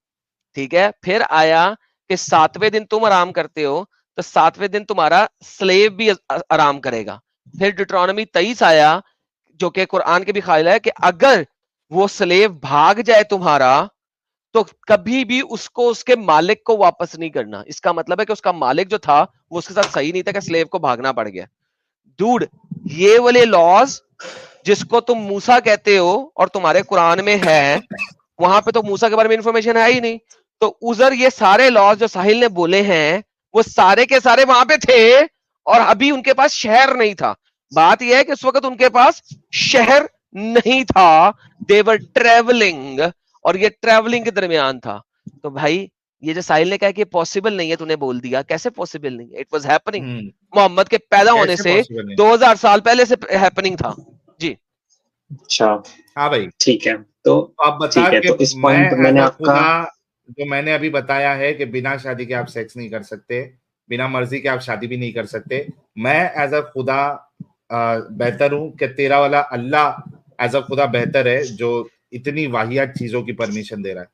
ठीक है, फिर आया कि 7वें दिन तुम आराम करते हो तो 7वें दिन तुम्हारा स्लेव भी आराम करेगा। फिर डिट्रोनॉमी 23 आया, जो कि कुरान के भी ख्याल है कि अगर वो स्लेव भाग जाए तुम्हारा तो कभी भी उसको उसके मालिक को वापस नहीं करना। इसका मतलब है कि उसका मालिक जो था वो उसके साथ सही नहीं था कि स्लेव को भागना पड़ गया। डूड, ये वाले लॉज जिसको तुम मूसा कहते हो और तुम्हारे कुरान में है, वहां पे तो मूसा के बारे में इंफॉर्मेशन है ही नहीं। तो उधर ये सारे लॉज जो साहिल ने बोले हैं वो सारे के सारे वहां पे थे और अभी उनके पास शहर नहीं था। बात यह है कि उस वक्त उनके पास शहर नहीं था, देवर ट्रेवलिंग, और ये ट्रेवलिंग के दरमियान था। तो भाई ये जो साहिल ने कहा कि पॉसिबल नहीं है, तूने बोल दिया, कैसे पॉसिबल नहीं है? It was happening. मोहम्मद के पैदा होने कैसे से पॉसिबल नहीं? 2000 साल पहले से हैपनिंग था जी। अच्छा, हाँ भाई, ठीक है, तो आप बता ठीक है, कि तो इस मैं पॉइंट पर मैंने एज अ आपका खुदा, जो मैंने अभी बताया है कि बिना शादी के आप सेक्स नहीं कर सकते, बिना मर्जी के आप शादी भी नहीं कर सकते। मैं एज अ खुदा बेहतर हूं कि तेरा वाला अल्लाह एज अ खुदा बेहतर है, जो इतनी वाहियात चीजों की परमिशन दे रहा है।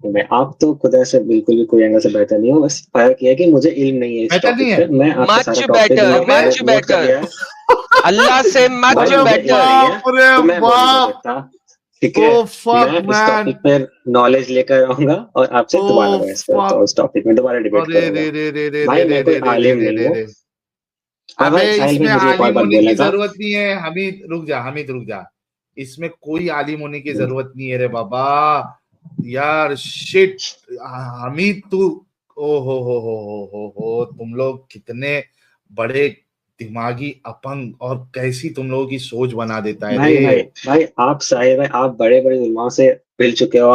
मैं, आप तो खुदा से बिल्कुल भी कोई एंगल से बेहतर नहीं हो, बस फर्क ये है कि मुझे इल्म नहीं है इस बेहतर नहीं टॉपिक है? पे। मैं आपका मच सारा टॉपिक बेटर, मैंने मच नोट कर लिया बेटर, है। अल्लाह से मच भाई मुझे इल्म बेटर। नहीं है बाप रे तो मैं बोल नहीं बाप, सकता, ठीक है। ओ फक मैं इस मैन, टॉपिक पर नॉलेज लेकर आऊंगा और आपसे ओ दोबारा बहस करता हूँ, फक, इस टॉपिक में दोबारा डिबेट अरे करूंगा। रे रे रे रे भाई रे मैं रे कोई रे रे आलिम रे नहीं रे हूँ। रे। और अबे भाई साहिल भाई इसमें मुझे एक और आलिम बात होने बोलना की था। जरूरत नहीं है। हमीद रुक जा, हमीद रुक जा, इसमें कोई आलिम होने की जरूरत नहीं है रे बाबा। यार शिट, हमीद तू, ओ हो, तुम लोग कितने बड़े दिमागी अपंग, और कैसी तुम लोगों की सोच बना देता है भाई भाई रे। भाई आप साहिल भाई, आप बड़े बड़े उलमाओं से मिल चुके हो,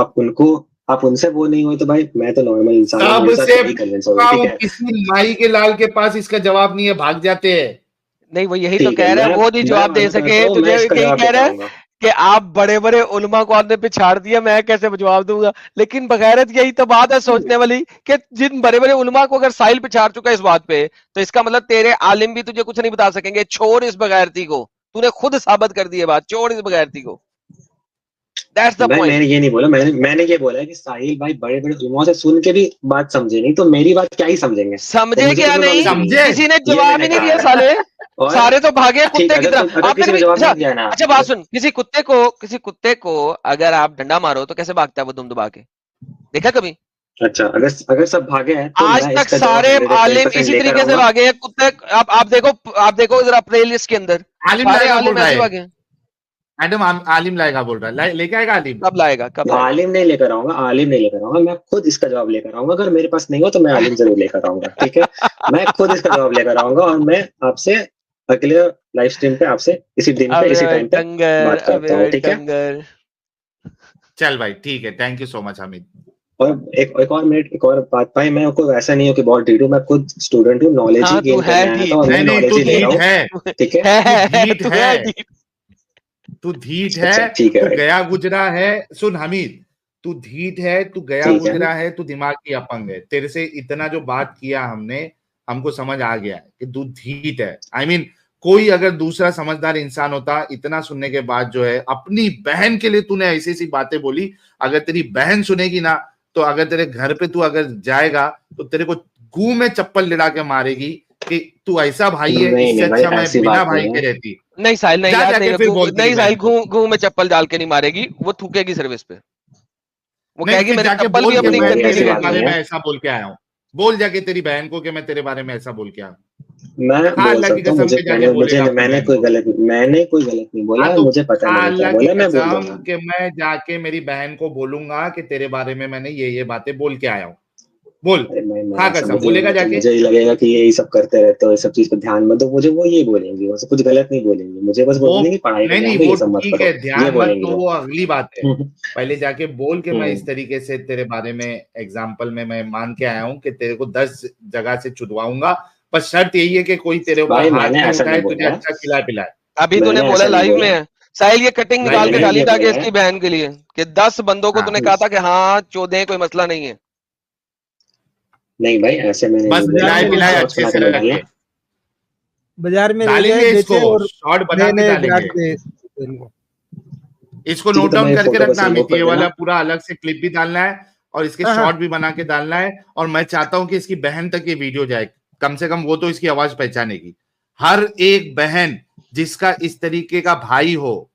आप उनसे वो नहीं हुए तो भाई मैं तो नॉर्मल इंसान हूँ, मेरे साथ सबसे क्या ही कन्विंस होगा, ठीक वो है। किसी माई के लाल के पास इसका जवाब नहीं है, भाग जाते हैं। नहीं, वो यही तो ठीक है, कह रहा है, वो नहीं मैं जवाब दे वादा सके, करता हूँ मैं तुझे इसका यही जवाब कह लेकर रहा है आऊंगा। कि आप बड़े बड़े उलमा को आपने पिछाड़ दिया, मैं कैसे जवाब दूंगा। लेकिन बगैरत यही तो बात है सोचने वाली कि जिन बड़े बड़े उलमा को अगर साहिल पिछाड़ चुका है इस बात पे, तो इसका मतलब तेरे आलिम भी तुझे कुछ नहीं बता सकेंगे। छोड़ इस बगैरती को, तूने खुद साबित कर दी है बात, छोड़ इस बगैरती को। दैट्स द भाई पॉइंट। मैंने ये नहीं बोला, मैंने ये बोला है कि साहिल भाई बड़े बड़े उलमाओं से सुन के भी बात समझे नहीं, तो मेरी बात क्या ही समझेंगे, तो समझे मुझे क्या तो नहीं, नॉलेज ही नहीं समझे? है, किसी ने ये जवाब मैंने ही नहीं कहा दिया है। साले, और सारे तो भागे ठीक, कुत्ते की तरह। अगर आपने किसी ने कभी जवाब अच्छा नहीं दिया ना, अच्छा बात सुन, किसी कुत्ते को अगर आप डंडा मारो तो कैसे भागता है वो दुम दबा के, देखा कभी? अच्छा, अगर सब भागे हैं तो आज मैं तक इसका जवाब सारे 110% आलिम इसी लेकर तरीके से आऊंगा। भागे हैं कुत्ते। आप देखो इधर प्ले लिस्ट के अंदर आलिम सारे लाएगा बोल आलिम रहा ऐसे है भागे हैं। मैडम, आलिम लाएगा बोल रहा है, लेके आएगा आलिम। कब लाएगा, कब लाएगा? आलिम नहीं लेकर आऊंगा, आलिम नहीं लेकर आऊंगा, मैं खुद इसका जवाब लेकर आऊंगा। अगर मेरे पास नहीं हो तो मैं आलिम जरूर लेकर आऊंगा, ठीक है। मैं खुद इसका जवाब लेकर आऊंगा और मैं आपसे अगले लाइव स्ट्रीम पे आपसे इसी दिन पे अबे इसी भाई टाइम पे डंगर, बात करता अबे हूँ, भाई ठीक है। डंगर। चल भाई ठीक है, thank you so much Hamid. और एक और बात भाई, मैं कोई वैसा नहीं हूँ कि बहुत ढीठ हूँ, मैं खुद स्टूडेंट हूँ, नॉलेज ही हाँ तू गेन है करने आया था ढीठ, और मैं नहीं नहीं, नॉलेज तू ही ले रहा धीट हूँ, है, ठीक है। तू धीट तू है, है ढीठ। तू धीट अच्छा है, ठीक है तू भाई, गया गुजरा है। सुन हमीद, तू धीट है, तू गया ठीक है। गुजरा है, तू दिमागी अपंग है। तेरे से इतना जो बात किया हमने, हमको समझ आ गया है कि तू धीट है। आई मीन कोई अगर दूसरा समझदार इंसान होता, इतना सुनने के बाद जो है, अपनी बहन के लिए तूने ऐसी ऐसी बातें बोली। अगर तेरी बहन सुनेगी ना, तो अगर तेरे घर पे तू अगर जाएगा तो तेरे को गू में चप्पल लड़ा के मारेगी कि तू ऐसा भाई है, नहीं इससे नहीं भाई, अच्छा मैं ऐसी बिना बात भाई नहीं के है। रहती। नहीं साहिल, नहीं जा यार, जाके फिर बोल तेरी नहीं बहन साहिल, को। घू में चप्पल डाल के नहीं मारेगी, वो थूकेगी सर्विस पे। वो नहीं कहेगी फिर मेरी जाके चप्पल भी बोल के अपनी मैं मेरी गंदी ऐसी नहीं तेरे बात करनी बारे नहीं है। में है। ऐसा बोल के आया हूँ। बोल जाके तेरी बहन को कि मैं तेरे बारे में ऐसा बोल के आया हूँ। मैं खा बोल अल्लाह की सकता हूँ, कसम मुझे के जाके मुझे बोलेगा अपनी मैंने बहन कोई को। गलत नहीं बोला, हाँ, तो मुझे पता है खा मैंने क्या अल्लाह की बोला, मैं बोल कसम दूंगा। कि मैं जाके मेरी बहन को बोलूंगा कि तेरे बारे में मैंने ये बातें बोल के आया हूँ। बोल, अरे मैं खा ऐसा कसम, मतलब बोलेगा जाके? मुझे ही लगेगा कि यही सब करते रहते हो, ये सब चीज पे ध्यान मत दो, मुझे वो ये बोलेंगी, वैसे कुछ गलत नहीं बोलेंगी, मुझे बस वो बोलेंगे कि पढ़ाई पे नहीं, ध्यान नहीं, दो, वो ये सब मत ठीक है, करो, ये ध्यान मत बोलेंगी दो, वो। वो अगली बात है। पहले जाके बोल के मैं इस हम्म, तरीके से तेरे बारे में एग्जाम्पल में मैं मान के आया हूँ कि तेरे को 10 जगह से छुड़वाऊंगा, पर शर्त यही है कि कोई तेरे ऊपर भाई हाथ मैंने नहीं ऐसा नहीं उठाए, तुझे बोला है, अच्छा खिलाए-पिलाए। अभी तूने मैंने बोला ऐसा नहीं लाइव में बोला, है। साहिल ये कटिंग निकाल के लाइव में डाली मैंने ये ताकि बोला इसकी है। बहन के लिए कि 10 बंदों को हाँ, तूने कहा था कि हाँ चौदह कोई मसला नहीं है। नहीं भाई ऐसे मैंने बस नहीं बोला, बाजार में वो खिलाए-पिलाए लेके शॉर्ट्स अच्छे बना से के मत रख डालना। के। बाजार में ले गए डालेंगे इसको, बेचे और शॉर्ट बना नए के नए डालेंगे। ब्रांड दे इनको। इसको ठीक है, नोट तो डाउन मैं करके फोटो रखना बस अमित, रिमूव ये कर देना। वाला पूरा अलग से क्लिप भी डालना है और इसके हाँ, शॉर्ट भी बना के डालना है, और मैं चाहता हूं कि इसकी बहन तक ये वीडियो जाए, कम से कम वो तो इसकी आवाज पहचानेगी। हर एक बहन जिसका इस तरीके का भाई हो,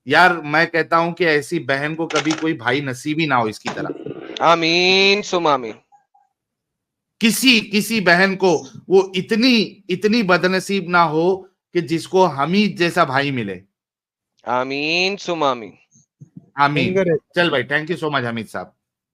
यार मैं कहता हूं कि ऐसी बहन को कभी कोई भाई नसीब ही ना हो इसकी तरह। आमीन सुम आमीन। किसी बहन को वो इतनी बदनसीब ना हो कि जिसको हमीद जैसा भाई मिले। आमीन सुम आमीन। आमीन। फिंगर है। चल भाई, thank you so much Hamid साहब।